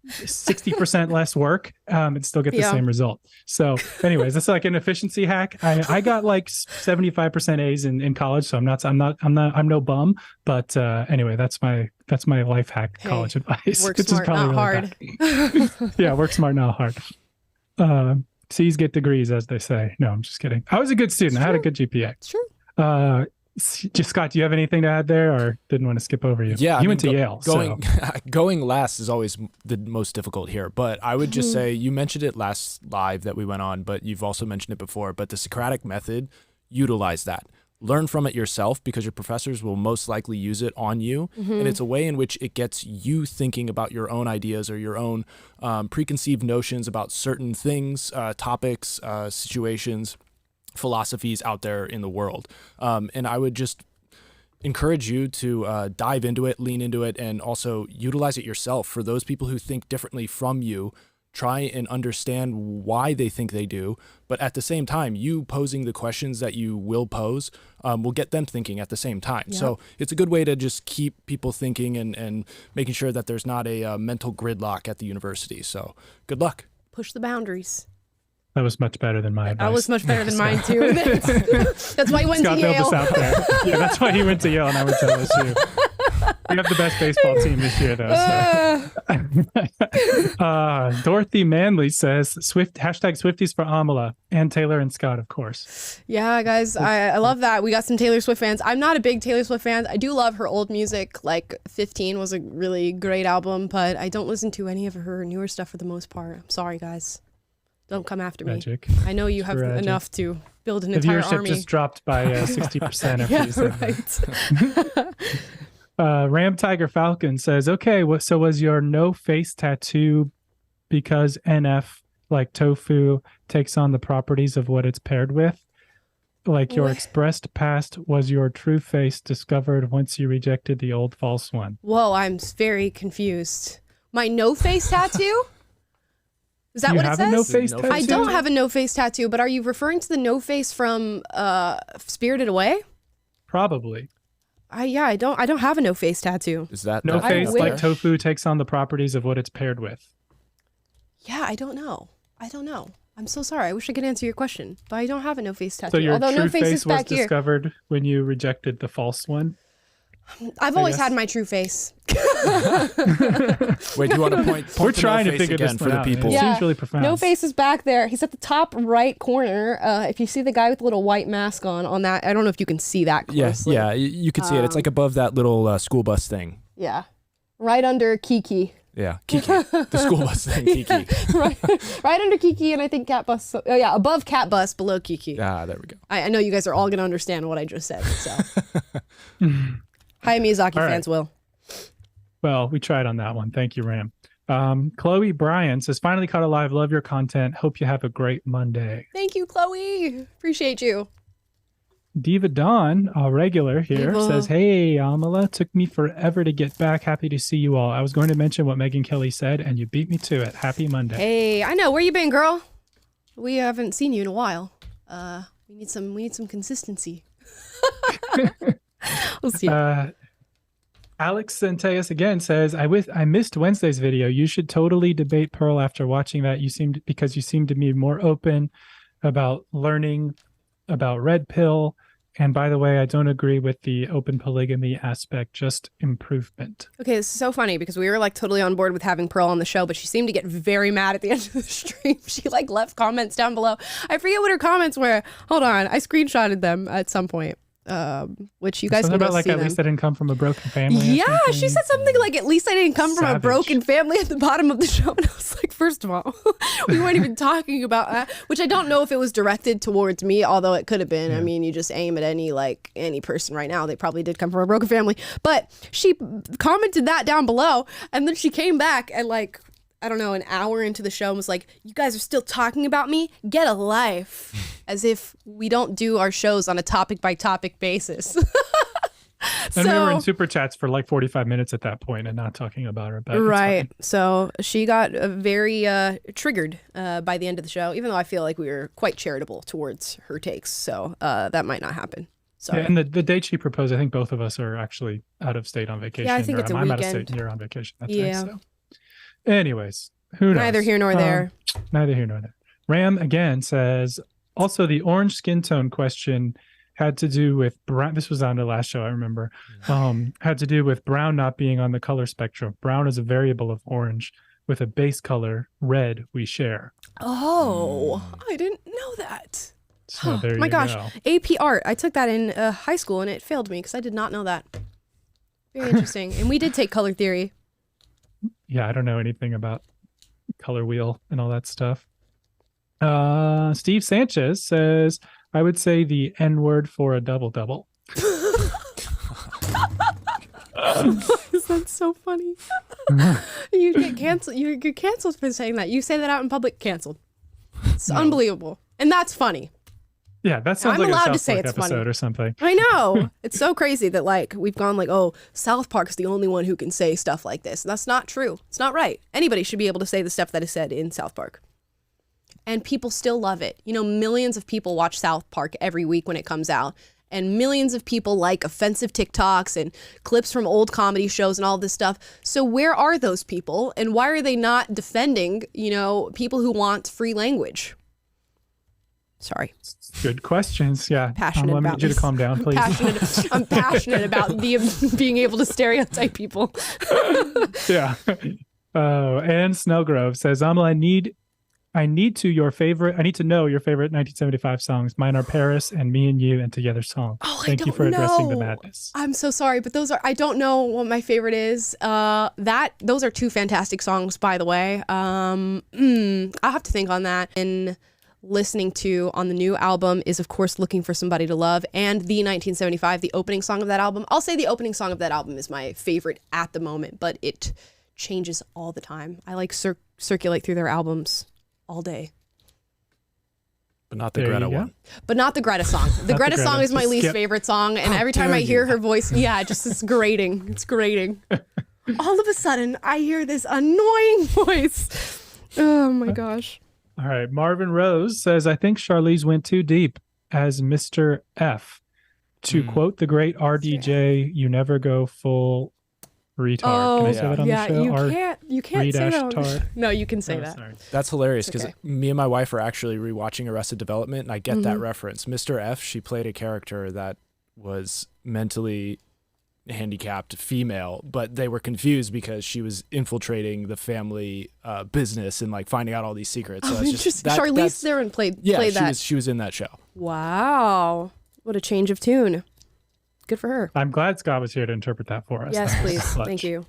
60% less work and still get the same result. So anyways, that's like an efficiency hack. I got like 75% A's in college, so I'm no bum, but anyway, that's my life hack college advice. Work smart, not hard. Yeah, work smart, not hard. C's get degrees, as they say. No, I'm just kidding. I was a good student. I had a good GPA. It's true. Just Scott, do you have anything to add there, or didn't want to skip over you? Yeah, you went to Yale. Going last is always the most difficult here. But I would just say, you mentioned it last live that we went on, but you've also mentioned it before. But the Socratic method, utilize that. Learn from it yourself, because your professors will most likely use it on you. And it's a way in which it gets you thinking about your own ideas or your own preconceived notions about certain things, topics, situations, philosophies out there in the world. And I would just encourage you to dive into it, lean into it, and also utilize it yourself. For those people who think differently from you, try and understand why they think they do. But at the same time, you posing the questions that you will pose will get them thinking at the same time. Yeah. So it's a good way to just keep people thinking and making sure that there's not a mental gridlock at the university. So good luck. Push the boundaries. That was much better than my advice. That was much better than mine too. That's why he went to Yale. Out there. Yeah, that's why he went to Yale, and I went to LSU. We have the best baseball team this year, though. So. Dorothy Manley says, hashtag Swifties for Amala, and Taylor and Scott, of course. Yeah, guys, I love that. We got some Taylor Swift fans. I'm not a big Taylor Swift fan. I do love her old music. Like 15 was a really great album, but I don't listen to any of her newer stuff for the most part. I'm sorry, guys. Don't come after me. Tragic. I know you have enough to build an the entire viewership army. Just dropped by 60% after you said right. Ram Tiger Falcon says, okay, so was your no face tattoo because NF, like tofu, takes on the properties of what it's paired with? Like your expressed past was your true face discovered once you rejected the old false one? Whoa, I'm very confused. My no face tattoo? Is that what it says? A no-face tattoo? I don't have a no-face tattoo, but are you referring to the no-face from Spirited Away? Probably. I don't have a no-face tattoo. Is that no face like tofu takes on the properties of what it's paired with? Yeah, I don't know. I'm so sorry. I wish I could answer your question, but I don't have a no-face tattoo. So your Although true no face face is was back here. discovered when you rejected the false one? I've always had my true face. Wait, do you want to point We're trying no to face figure again this for the out. people? It seems really profound. No face is back there. He's at the top right corner. If you see the guy with the little white mask on that, I don't know if you can see that closely. Yeah, you can see it. It's like above that little school bus thing. Yeah, right under Kiki. Yeah, Kiki. The school bus thing, Kiki. right under Kiki, and I think Cat Bus. Oh yeah, above Cat Bus, below Kiki. Ah, there we go. I know you guys are all going to understand what I just said. So, Hayao Miyazaki fans will. Well, we tried on that one. Thank you, Ram. Chloe Bryan says, finally caught alive. Love your content. Hope you have a great Monday. Thank you, Chloe. Appreciate you. Diva Dawn, a regular here, Diva. says, hey, Amala, took me forever to get back. Happy to see you all. I was going to mention what Megyn Kelly said, and you beat me to it. Happy Monday. Hey, I know. Where you been, girl? We haven't seen you in a while. We need some consistency. We'll see. Alex Centeus again says, I missed Wednesday's video. You should totally debate Pearl after watching that. Because you seem to be more open about learning about Red Pill And by the way, I don't agree with the open polygamy aspect, just improvement. Okay, this is so funny because we were like totally on board with having Pearl on the show, but she seemed to get very mad at the end of the stream. She like left comments down below. I forget what her comments were. Hold on, I screenshotted them at some point. Which you guys Something can go about like see at them. least I didn't come from a broken family. Yeah, she said something like, at least I didn't come from a Savage. broken family at the bottom of the show. And I was like, first of all, we weren't even talking about that, which I don't know if it was directed towards me, although it could have been. I mean, you just aim at any person right now. They probably did come from a broken family. But she commented that down below. And then she came back and like, I don't know, an hour into the show and was like, you guys are still talking about me? Get a life. As if we don't do our shows on a topic by topic basis. And we were in Superchats for like 45 minutes at that point and not talking about her. But right. So she got very triggered by the end of the show, even though I feel like we were quite charitable towards her takes. So that might not happen. Sorry. Yeah, and the date she proposed, I think both of us are actually out of state on vacation. Yeah, I think it's a I'm out of weekend. state and you're on vacation. That's Yeah. right. So. Anyways, who knows? Neither here nor there. Neither here nor there. Ram again says, also the orange skin tone question had to do with brown. This was on the last show, I remember. Had to do with brown not being on the color spectrum. Brown is a variable of orange with a base color, red, we share. Oh, I didn't know that. So there my you gosh. go. AP art. I took that in high school and it failed me because I did not know that. Very interesting. And we did take color theory. Yeah, I don't know anything about color wheel and all that stuff. Steve Sanchez says, I would say the N word for a double-double. That's so funny. You get canceled. You get canceled for saying that. You say that out in public, canceled. It's unbelievable. And that's funny. Yeah, that sounds I'm like allowed a to South say Park it's episode funny. or something. I know. It's so crazy that like we've gone like, oh, South Park's the only one who can say stuff like this. And that's not true. It's not right. Anybody should be able to say the stuff that is said in South Park. And people still love it. You know, millions of people watch South Park every week when it comes out. And millions of people like offensive TikToks and clips from old comedy shows and all this stuff. So where are those people? And why are they not defending, you know, people who want free language? Sorry. Good questions. Yeah. Passionate I about need you to this. calm down, please. I'm passionate about being able to stereotype people. Yeah. Oh, and Snellgrove says, I need to know your favorite 1975 songs. Mine are Paris and Me and You and Together Song. Oh, Thank you for addressing the madness. I'm so sorry, but I don't know what my favorite is. Those are two fantastic songs, by the way. I'll have to think on that. And listening to on the new album is, of course, Looking for Somebody to Love, and the 1975, the opening song of that album. I'll say the opening song of that album is my favorite at the moment, but it changes all the time. I like circulate through their albums all day. But not the There Greta you go. one. But not the Greta song. The Greta song is my Just least skip. favorite song, and How every time dare I hear you. her voice, it's grating. It's grating. All of a sudden, I hear this annoying voice. Oh my gosh. All right. Marvin Rose says, I think Charlize went too deep as Mr. F. To quote the great RDJ, you never go full retard. Can I say that on the show? You can't say that on the show. Retard. No, you can say Oh, that. sorry. That's hilarious because okay. me and my wife are actually rewatching Arrested Development, and I get that reference. Mr. F, she played a character that was mentally handicapped female, but they were confused because she was infiltrating the family business and like finding out all these secrets. So Oh, it's interesting. just Charlize Theron played that. She was in that show. Wow. What a change of tune. Good for her. I'm glad Scott was here to interpret that for us. Yes, That was please. clutch. Thank you.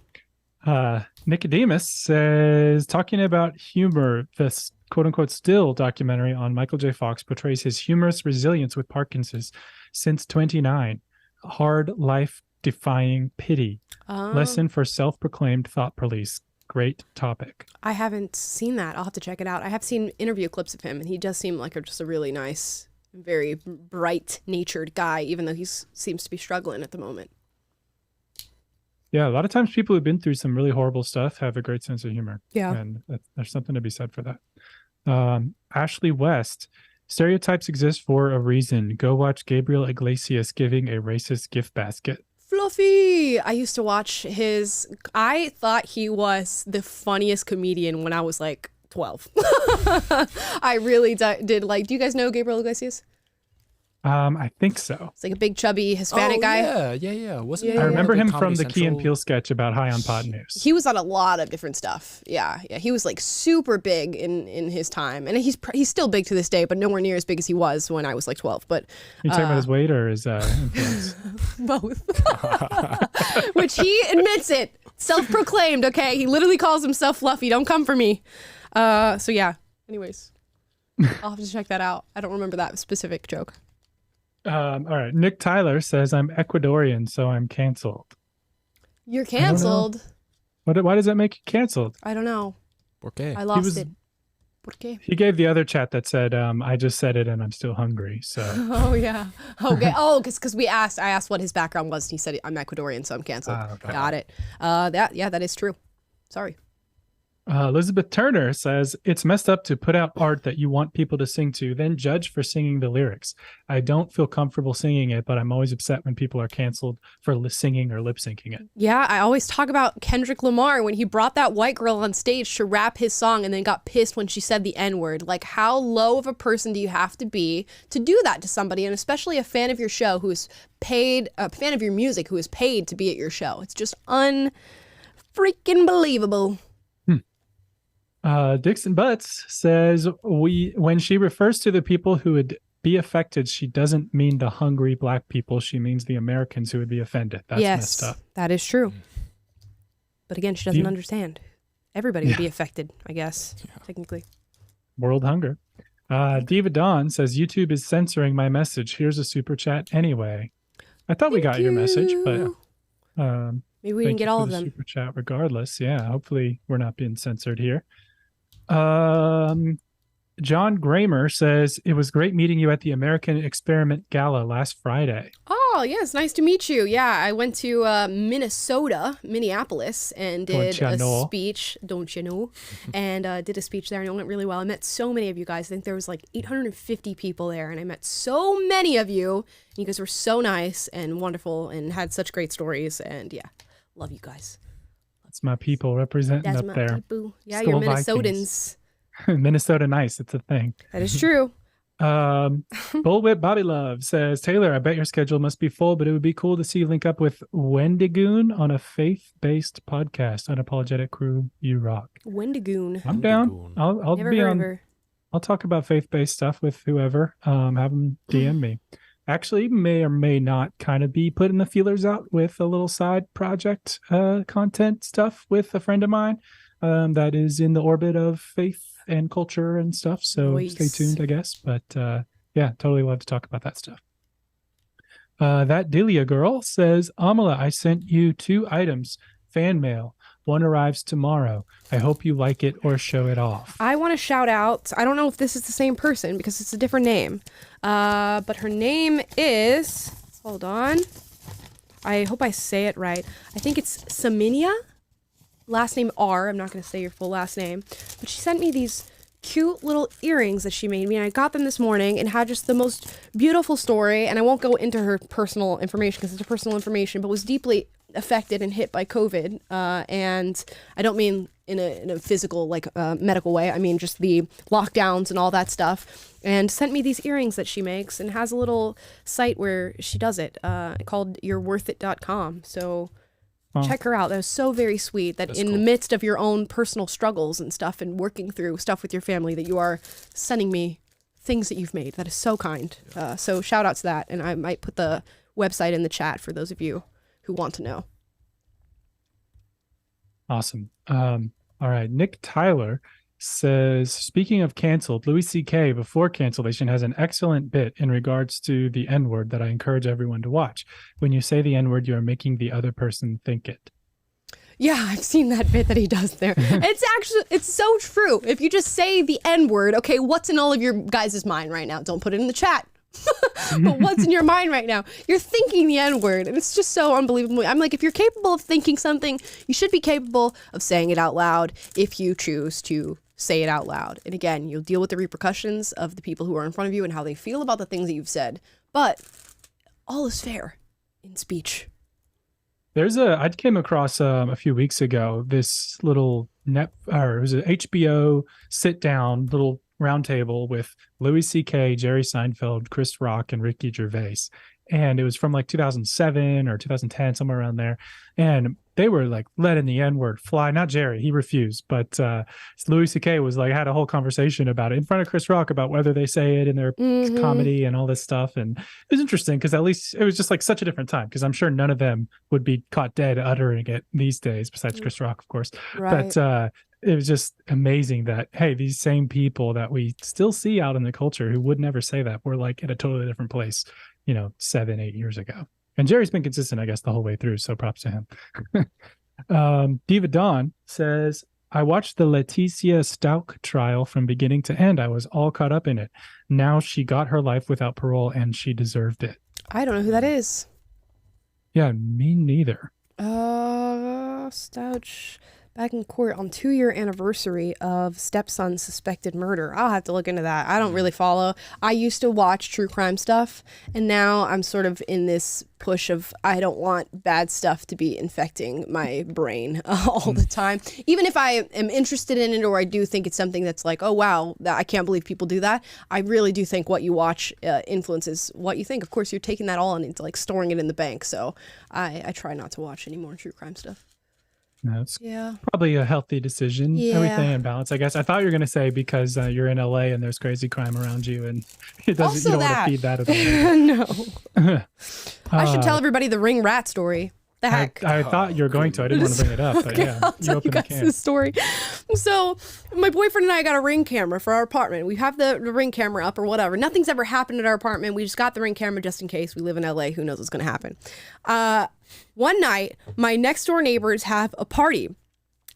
Nicodemus says, talking about humor, this quote-unquote still documentary on Michael J. Fox portrays his humorous resilience with Parkinson's since 29. Hard life-defying pity. Lesson for self-proclaimed thought police. Great topic. I haven't seen that. I'll have to check it out. I have seen interview clips of him, and he does seem like just a really nice, very bright-natured guy, even though he seems to be struggling at the moment. Yeah, a lot of times people who've been through some really horrible stuff have a great sense of humor. Yeah. And there's something to be said for that. Ashley West, stereotypes exist for a reason. Go watch Gabriel Iglesias giving a racist gift basket. Fluffy! I used to watch I thought he was the funniest comedian when I was like 12. I really did. Like, do you guys know Gabriel Iglesias? I think so. It's like a big chubby Hispanic guy. Yeah. Wasn't Yeah, I remember him Comedy from the Key and Central? Peele sketch about High on Pot News. He was on a lot of different stuff. Yeah. He was like super big in his time, and he's still big to this day, but nowhere near as big as he was when I was like 12. But You talking about his weight or his influence? both, which he admits it, self-proclaimed. Okay, he literally calls himself fluffy. Don't come for me. So yeah. Anyways, I'll have to check that out. I don't remember that specific joke. All right. Nick Tyler says, I'm Ecuadorian, so I'm canceled. You're canceled. Why does that make you canceled? I don't know. Okay. I lost it. ¿Por qué? He gave the other chat that said, I just said it and I'm still hungry. So Oh yeah. Okay. Oh, because I asked what his background was, and he said I'm Ecuadorian, so I'm canceled. Okay. Got it. That is true. Sorry. Elizabeth Turner says, it's messed up to put out art that you want people to sing to, then judge for singing the lyrics. I don't feel comfortable singing it, but I'm always upset when people are canceled for singing or lip syncing it. Yeah, I always talk about Kendrick Lamar when he brought that white girl on stage to rap his song and then got pissed when she said the N-word. Like, how low of a person do you have to be to do that to somebody, and especially a fan of your show who is paid, a fan of your music who is paid to be at your show? It's just unfreaking believable. Dixon Butts says, when she refers to the people who would be affected, she doesn't mean the hungry black people. She means the Americans who would be offended. That's messed up. That is true. But again, she doesn't understand. Everybody would be affected, I guess, technically. World hunger. Diva Dawn says, YouTube is censoring my message. Here's a super chat anyway. I thought we got your message, but maybe we didn't get all of them. Super chat regardless. Yeah, hopefully we're not being censored here. John Gramer says, it was great meeting you at the American Experiment Gala last Friday. Oh, yes. Nice to meet you. Yeah, I went to Minneapolis, and did a speech. Don't you know? And did a speech there, and it went really well. I met so many of you guys. I think there was like 850 people there, and I met so many of you. And you guys were so nice and wonderful and had such great stories. And yeah, love you guys. That's my people representing That's up my there. people. Yeah, Skull you're Minnesotans. Minnesota nice. It's a thing. That is true. Bullwhip Bobby Love says, Taylor, I bet your schedule must be full, but it would be cool to see you link up with Wendigoon on a faith-based podcast. Unapologetic crew, you rock. Wendigoon. I'm down. I'll Never be heard on. of her. I'll talk about faith-based stuff with whoever. Have them DM me. Actually, may or may not kind of be putting the feelers out with a little side project content stuff with a friend of mine that is in the orbit of faith and culture and stuff. So Stay tuned, I guess. But yeah, totally love to talk about that stuff. That Delia girl says, Amala, I sent you 2 items, fan mail. One arrives tomorrow. I hope you like it or show it off. I want to shout out, I don't know if this is the same person because it's a different name, but her name is, hold on, I hope I say it right. I think it's Saminia, last name R. I'm not going to say your full last name, but she sent me these cute little earrings that she made me, and I got them this morning and had just the most beautiful story. And I won't go into her personal information because it's her personal information, but was deeply affected and hit by COVID. And I don't mean in a physical, like medical way. I mean just the lockdowns and all that stuff. And sent me these earrings that she makes, and has a little site where she does it called you'reworthit.com. So check her out. That was so very sweet that in the midst of your own personal struggles and stuff and working through stuff with your family, that you are sending me things that you've made. That is so kind. So shout out to that. And I might put the website in the chat for those of you who want to know. Awesome. All right. Nick Tyler says, speaking of canceled, Louis C.K. before cancellation has an excellent bit in regards to the N-word that I encourage everyone to watch. When you say the N-word, you are making the other person think it. Yeah, I've seen that bit that he does there. It's so true. If you just say the N-word, okay, what's in all of your guys' mind right now? Don't put it in the chat. But what's in your mind right now? You're thinking the N-word, and it's just so unbelievable. I'm like, if you're capable of thinking something, you should be capable of saying it out loud if you choose to say it out loud. And again, you'll deal with the repercussions of the people who are in front of you and how they feel about the things that you've said. But all is fair in speech. I came across a few weeks ago this little it was an HBO sit down little roundtable with Louis C.K., Jerry Seinfeld, Chris Rock, and Ricky Gervais. And it was from like 2007 or 2010, somewhere around there. And they were like letting the N-word fly. Not Jerry, he refused. But Louis C.K. was like, had a whole conversation about it in front of Chris Rock about whether they say it in their comedy and all this stuff. And it was interesting because at least it was just like such a different time, because I'm sure none of them would be caught dead uttering it these days, besides Chris Rock, of course. Right. But it was just amazing that, hey, these same people that we still see out in the culture who would never say that were like at a totally different place, 7-8 years ago. And Jerry's been consistent, I guess, the whole way through. So props to him. Diva Dawn says, I watched the Leticia Stout trial from beginning to end. I was all caught up in it. Now she got her life without parole and she deserved it. I don't know who that is. Yeah, me neither. Stouch back in court on 2-year anniversary of stepson's suspected murder. I'll have to look into that. I don't really follow. I used to watch true crime stuff, and now I'm sort of in this push of I don't want bad stuff to be infecting my brain all the time. Even if I am interested in it, or I do think it's something that's like, oh wow, I can't believe people do that. I really do think what you watch influences what you think. Of course, you're taking that all and it's like storing it in the bank. So I try not to watch any more true crime stuff. No, it's probably a healthy decision. Yeah. Everything in balance, I guess. I thought you were going to say because you're in LA and there's crazy crime around you, and it doesn't. You don't want to feed that at all. No. I should tell everybody the ring rat story. The heck. I thought you were going to. I didn't want to bring it up, but okay, yeah, I'll tell you guys the story. So my boyfriend and I got a Ring camera for our apartment. We have the Ring camera up or whatever. Nothing's ever happened at our apartment. We just got the Ring camera just in case. We live in LA. Who knows what's going to happen? One night, my next door neighbors have a party.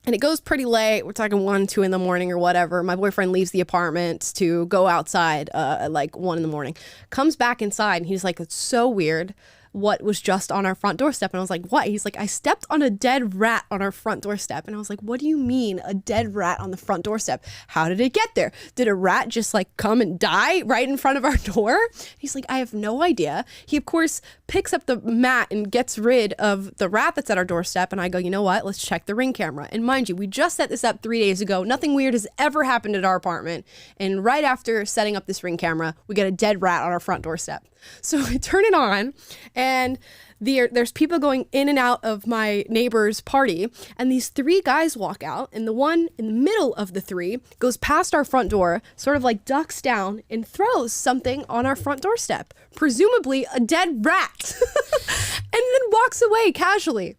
And it goes pretty late. We're talking 1, 2 in the morning or whatever. My boyfriend leaves the apartment to go outside at like 1 in the morning. Comes back inside and he's like, it's so weird what was just on our front doorstep. And I was like, what? He's like, I stepped on a dead rat on our front doorstep. And I was like, what do you mean a dead rat on the front doorstep? How did it get there? Did a rat just like come and die right in front of our door? He's like, I have no idea. He of course picks up the mat and gets rid of the rat that's at our doorstep. And I go, you know what? Let's check the Ring camera. And mind you, we just set this up 3 days ago. Nothing weird has ever happened at our apartment. And right after setting up this Ring camera, we get a dead rat on our front doorstep. So I turn it on and there's people going in and out of my neighbor's party, and these 3 guys walk out, and the one in the middle of the 3 goes past our front door, sort of like ducks down and throws something on our front doorstep, presumably a dead rat, and then walks away casually.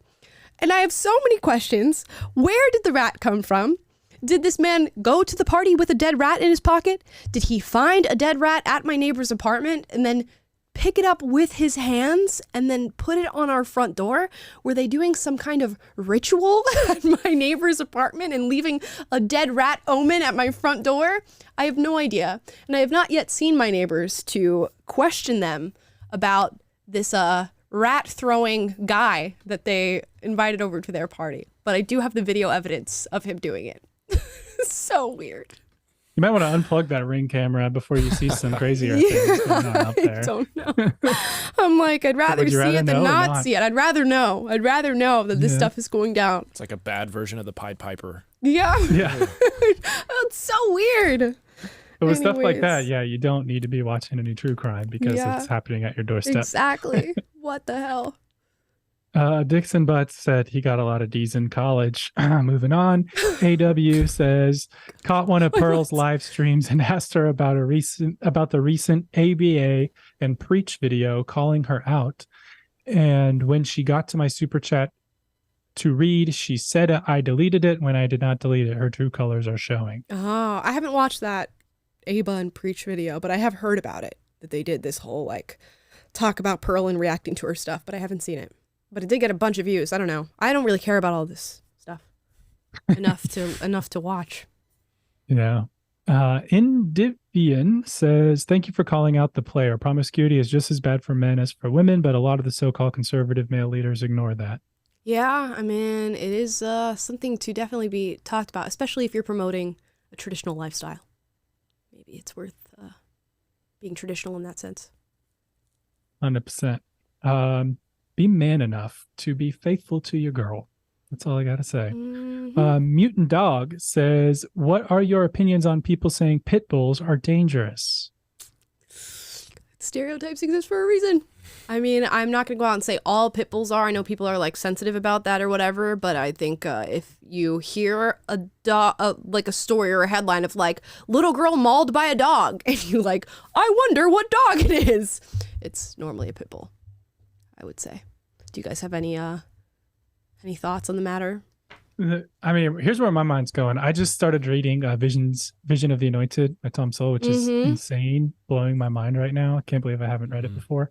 And I have so many questions. Where did the rat come from? Did this man go to the party with a dead rat in his pocket? Did he find a dead rat at my neighbor's apartment and then pick it up with his hands and then put it on our front door? Were they doing some kind of ritual at my neighbor's apartment and leaving a dead rat omen at my front door? I have no idea. And I have not yet seen my neighbors to question them about this rat throwing guy that they invited over to their party. But I do have the video evidence of him doing it. So weird. You might want to unplug that Ring camera before you see some crazier things going on out there. I don't know. I'm like, I'd rather see it than not see it. I'd rather know. I'd rather know that this stuff is going down. It's like a bad version of the Pied Piper. Yeah. Yeah. It's so weird. But with stuff like that, yeah, you don't need to be watching any true crime because it's happening at your doorstep. Exactly. What the hell? Dixon Butts said he got a lot of D's in college. Moving on. AW says caught one of Pearl's live streams and asked her about the recent ABA and Preach video, calling her out. And when she got to my super chat to read, she said I deleted it when I did not delete it. Her true colors are showing. Oh, I haven't watched that ABA and Preach video, but I have heard about it, that they did this whole like talk about Pearl and reacting to her stuff, but I haven't seen it. But it did get a bunch of views. I don't know. I don't really care about all this stuff enough to watch. Yeah. Indivian says, thank you for calling out the player. Promiscuity is just as bad for men as for women, but a lot of the so-called conservative male leaders ignore that. Yeah, I mean, it is something to definitely be talked about, especially if you're promoting a traditional lifestyle. Maybe it's worth being traditional in that sense. 100%. Be man enough to be faithful to your girl. That's all I got to say. Mhm. Mutant Dog says, what are your opinions on people saying pit bulls are dangerous? Stereotypes exist for a reason. I mean, I'm not going to go out and say all pit bulls are. I know people are like sensitive about that or whatever, but I think if you hear like a story or a headline of like little girl mauled by a dog and you like, I wonder what dog it is, it's normally a pit bull, I would say. Do you guys have any thoughts on the matter? I mean, here's where my mind's going. I just started reading Vision of the Anointed by Tom Sowell, which is insane, blowing my mind right now. I can't believe I haven't read it before.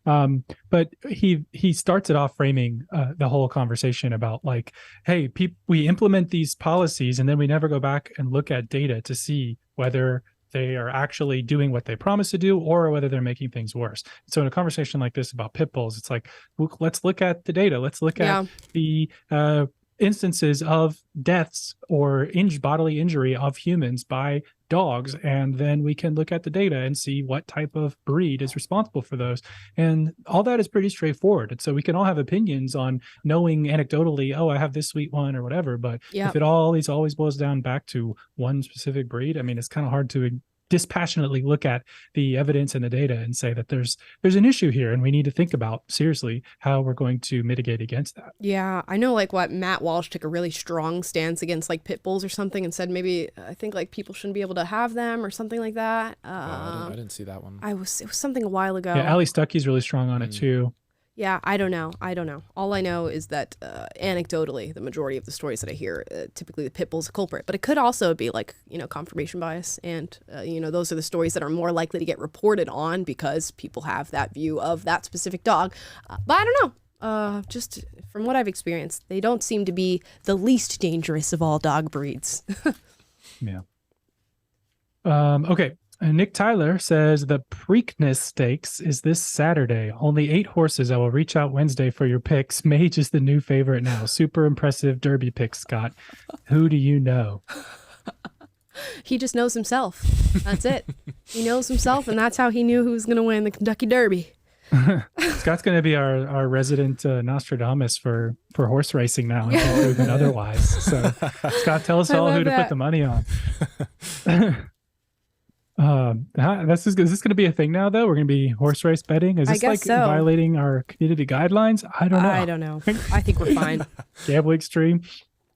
But he starts it off framing the whole conversation about like, hey, we implement these policies and then we never go back and look at data to see whether they are actually doing what they promise to do or whether they're making things worse. So in a conversation like this about pit bulls, it's like, let's look at the data. Let's look at the instances of deaths or bodily injury of humans by dogs, and then we can look at the data and see what type of breed is responsible for those. And all that is pretty straightforward. And so we can all have opinions on knowing anecdotally, oh, I have this sweet one or whatever. But if it always boils down back to one specific breed, I mean, it's kind of hard to dispassionately look at the evidence and the data and say that there's an issue here and we need to think about seriously how we're going to mitigate against that. Yeah, I know like what Matt Walsh took a really strong stance against like pit bulls or something and said maybe I think like people shouldn't be able to have them or something like that. I didn't see that one. It was something a while ago. Yeah, Ali Stuckey's really strong on it too. Yeah, I don't know. All I know is that anecdotally, the majority of the stories that I hear, typically the pit bull's a culprit. But it could also be like, confirmation bias. And, those are the stories that are more likely to get reported on because people have that view of that specific dog. But I don't know. Just from what I've experienced, they don't seem to be the least dangerous of all dog breeds. Yeah. Okay. Nick Tyler says the Preakness Stakes is this Saturday. Only 8 horses. I will reach out Wednesday for your picks. Mage is the new favorite now. Super impressive Derby pick, Scott. Who do you know? He just knows himself. That's it. He knows himself, and that's how he knew who was going to win the Kentucky Derby. Scott's going to be our resident Nostradamus for horse racing now until proven otherwise. So, Scott, tell us all who to put the money on. Is this going to be a thing now, though? We're going to be horse race betting? Is this violating our community guidelines? I don't know. I think we're fine. Gambling stream.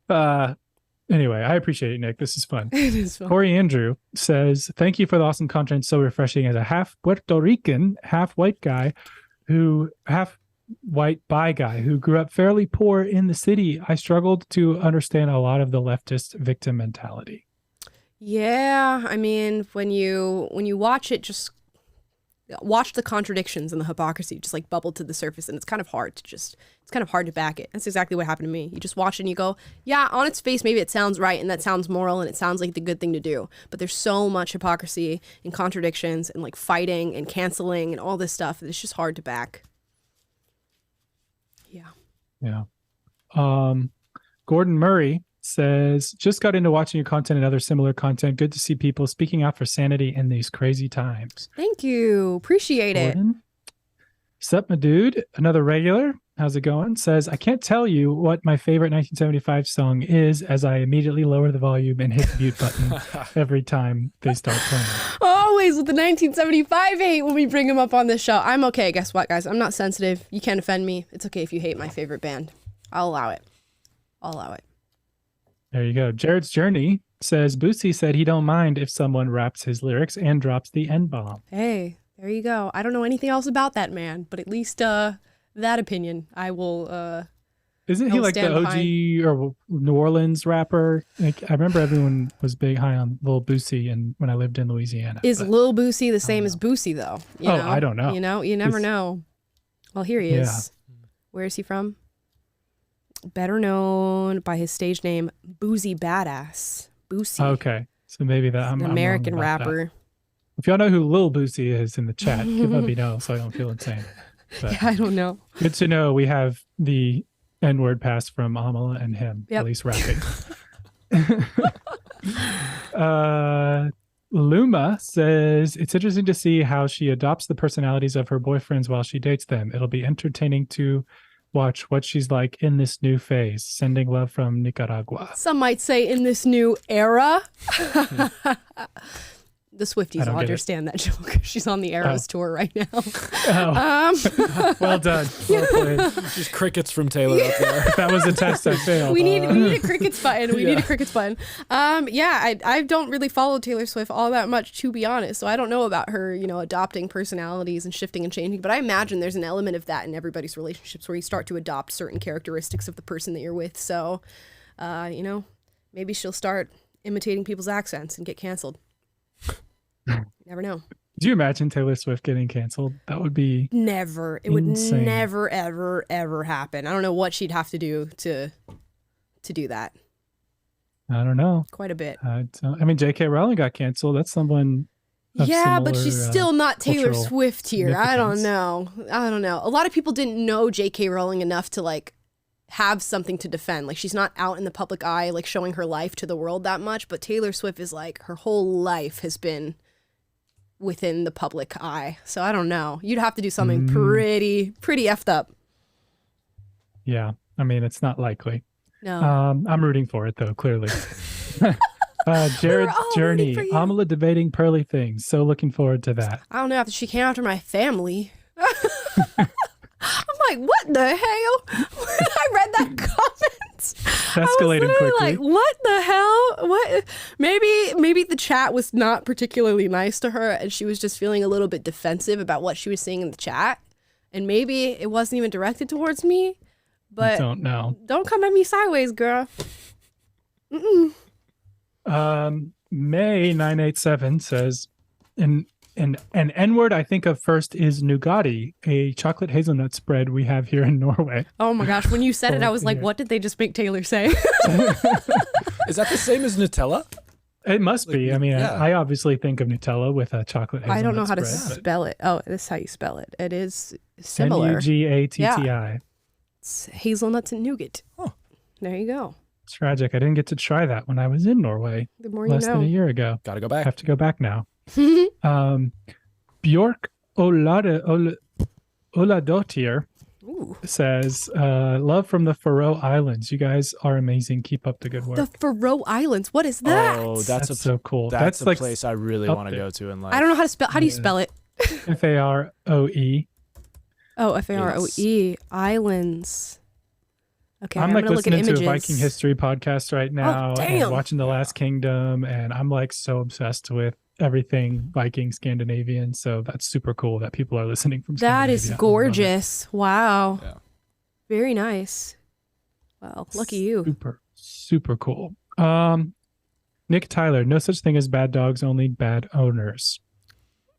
Anyway, I appreciate it, Nick. This is fun. It is fun. Corey Andrew says, thank you for the awesome content. So refreshing as a half Puerto Rican, half white guy half white bi guy who grew up fairly poor in the city. I struggled to understand a lot of the leftist victim mentality. Yeah, I mean, when you watch it, just watch the contradictions and the hypocrisy just like bubble to the surface, and it's kind of hard to back it. That's exactly what happened to me. You just watch it and you go, yeah, on its face, maybe it sounds right and that sounds moral and it sounds like the good thing to do. But there's so much hypocrisy and contradictions and like fighting and canceling and all this stuff that it's just hard to back. Yeah. Gordon Murray says, just got into watching your content and other similar content. Good to see people speaking out for sanity in these crazy times. Thank you. Appreciate Gordon. It. Sup, my dude? Another regular. How's it going? Says, I can't tell you what my favorite 1975 song is as I immediately lower the volume and hit the mute button every time they start playing. Always with the 1975 hate when we bring them up on this show. I'm okay. Guess what, guys? I'm not sensitive. You can't offend me. It's okay if you hate my favorite band. I'll allow it. There you go. Jared's Journey says, Boosie said he don't mind if someone raps his lyrics and drops the N-bomb. Hey, there you go. I don't know anything else about that man, but at least that opinion I will Isn't he like the OG behind. Or New Orleans rapper? Like, I remember everyone was big high on Lil Boosie and when I lived in Louisiana. Is Lil Boosie the same as Boosie though? You know? I don't know. You never know. Well, here he is. Where is he from? Better known by his stage name, Boozy Badass. Boosie. Okay, so maybe that I'm American rapper. That. If y'all know who Lil Boosie is in the chat, let me know so I don't feel insane. But yeah, I don't know. Good to know we have the N-word pass from Amala and him, at least rapping. Luma says, it's interesting to see how she adopts the personalities of her boyfriends while she dates them. It'll be entertaining to Watch what she's like in this new phase. Sending love from Nicaragua. Some might say in this new era. The Swifties will get it. understand that joke. She's on the Eras tour right now. Well done. Well played. Just crickets from Taylor up there. If that was a test, I failed. We need a crickets button. We need a crickets button. I don't really follow Taylor Swift all that much, to be honest. So I don't know about her, adopting personalities and shifting and changing. But I imagine there's an element of that in everybody's relationships where you start to adopt certain characteristics of the person that you're with. So, maybe she'll start imitating people's accents and get canceled. Never know. Do you imagine Taylor Swift getting canceled? That would be never. It insane. Would never, ever, ever happen. I don't know what she'd have to do to do that. I don't know. Quite a bit. J.K. Rowling got canceled. That's someone. Yeah, but she's still not Taylor Swift here. I don't significance. know. A lot of people didn't know J.K. Rowling enough to have something to defend. She's not out in the public eye, showing her life to the world that much. But Taylor Swift is her whole life has been within the public eye. So I don't know. You'd have to do something pretty effed up. Yeah. It's not likely. No. I'm rooting for it though, clearly. Jared's Journey. Amala debating pearly things. So looking forward to that. I don't know, after she came after my family. I'm like, what the hell? When I read that comment, escalated quickly. What the hell? What? Maybe the chat was not particularly nice to her, and she was just feeling a little bit defensive about what she was seeing in the chat, and maybe it wasn't even directed towards me. But I don't know. Don't come at me sideways, girl. May 987 says, an N-word I think of first is nougaty, a chocolate hazelnut spread we have here in Norway. Oh my gosh, when you said it, I was like, what did they just make Taylor say? Is that the same as Nutella? It must be. I obviously think of Nutella with a chocolate hazelnut I don't know how to spread, spell it. Oh, this is how you spell it. It is similar. N-U-G-A-T-T-I. Yeah. It's hazelnuts and nougat. Oh. There you go. Tragic. I didn't get to try that when I was in Norway The more you less than know. a year ago. Gotta go back. Have to go back now. Bjork Oladottir says, love from the Faroe Islands. You guys are amazing. Keep up the good work. The Faroe Islands. What is that? Oh, that's so cool. That's a place I really want to go to in life. I don't know how to spell. How do you spell it? Faroe. Oh, Faroe. Islands. Okay, I'm gonna look at listening to a images. Viking history podcast right now Oh, damn. and watching The Last Kingdom, and I'm so obsessed with everything Viking Scandinavian. So that's super cool that people are listening from That is Scandinavia. gorgeous. Wow. Yeah. Very nice. Well, lucky you. Super cool. Nick Tyler, no such thing as bad dogs, only bad owners.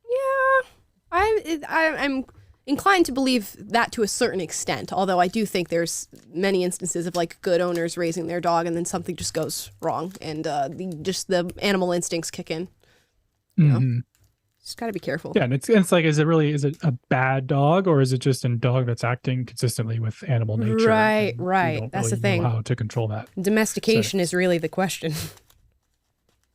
Yeah, I'm inclined to believe that to a certain extent, although I do think there's many instances of good owners raising their dog and then something just goes wrong and the animal instincts kick in. You know? Just gotta be careful. Yeah, and it's is it a bad dog, or is it just a dog that's acting consistently with animal nature? Right. You don't That's really the thing. know how to control that. Domestication is really the question.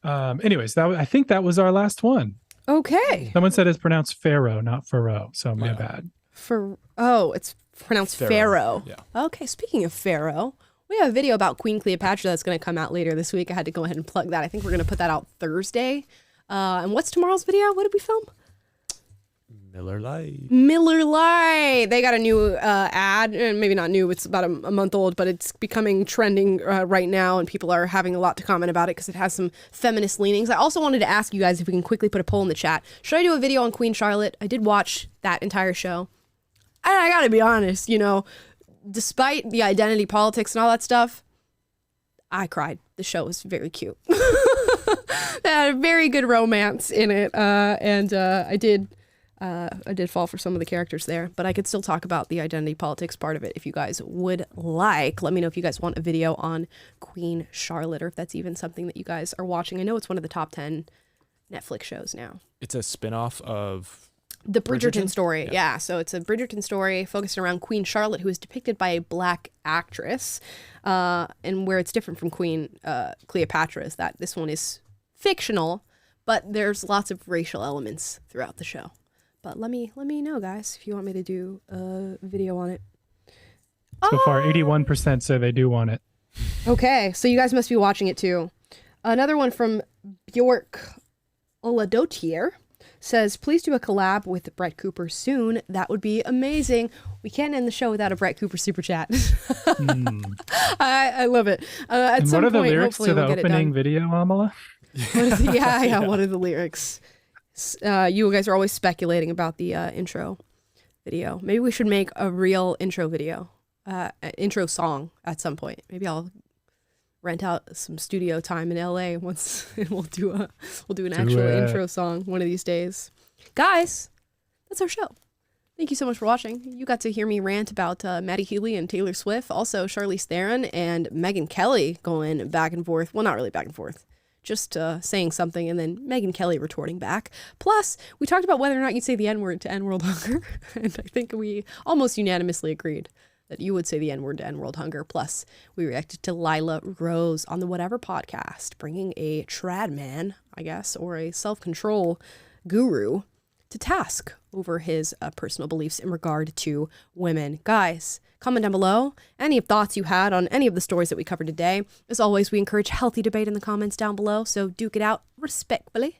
Anyways, I think that was our last one. Okay. Someone said it's pronounced Pharaoh, not Pharaoh. So my bad. It's pronounced Pharaoh. Yeah. Okay, speaking of Pharaoh, we have a video about Queen Cleopatra that's going to come out later this week. I had to go ahead and plug that. I think we're going to put that out Thursday. And what's tomorrow's video? What did we film? Miller Lite. They got a new ad, and maybe not new, it's about a month old, but it's becoming trending right now, and people are having a lot to comment about it because it has some feminist leanings. I also wanted to ask you guys if we can quickly put a poll in the chat. Should I do a video on Queen Charlotte? I did watch that entire show. And I gotta be honest, despite the identity politics and all that stuff, I cried. The show was very cute. It had a very good romance in it, and I did fall for some of the characters there, but I could still talk about the identity politics part of it if you guys would like. Let me know if you guys want a video on Queen Charlotte, or if that's even something that you guys are watching. I know it's one of the top 10 Netflix shows now. It's a spinoff of The Bridgerton story. Yeah, so it's a Bridgerton story focused around Queen Charlotte, who is depicted by a black actress, and where it's different from Queen Cleopatra is that this one is fictional, but there's lots of racial elements throughout the show. But let me know, guys, if you want me to do a video on it. So far, 81% say they do want it. Okay, so you guys must be watching it too. Another one from Bjork Oladotier says, please do a collab with Brett Cooper soon. That would be amazing. We can't end the show without a Brett Cooper super chat. I love it. At And some what are the point, lyrics hopefully to the we'll get it opening done. video, Amala? Yeah, what are the lyrics? You guys are always speculating about the intro video. Maybe we should make a real intro video, intro song at some point. Maybe I'll rent out some studio time in LA once, and we'll do an actual intro song one of these days. Guys, that's our show. Thank you so much for watching. You got to hear me rant about Matty Healy and Taylor Swift, also Charlize Theron and Megyn Kelly going back and forth. Well, not really back and forth. Just saying something and then Megyn Kelly retorting back. Plus, we talked about whether or not you'd say the N-word to end world hunger. And I think we almost unanimously agreed that you would say the N-word to end world hunger. Plus, we reacted to Lila Rose on the Whatever podcast, bringing a trad man, I guess, or a self-control guru to task over his personal beliefs in regard to women. Guys, comment down below any thoughts you had on any of the stories that we covered today. As always, we encourage healthy debate in the comments down below, so duke it out respectfully.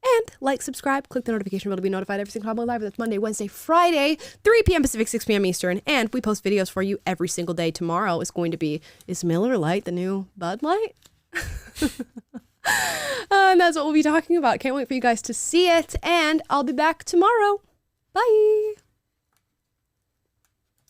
And like, subscribe, click the notification bell to be notified every single time we live. That's Monday, Wednesday, Friday, 3 p.m. Pacific, 6 p.m. Eastern. And we post videos for you every single day. Tomorrow is going to be, is Miller Lite the new Bud Light? And that's what we'll be talking about. Can't wait for you guys to see it. And I'll be back tomorrow. Bye.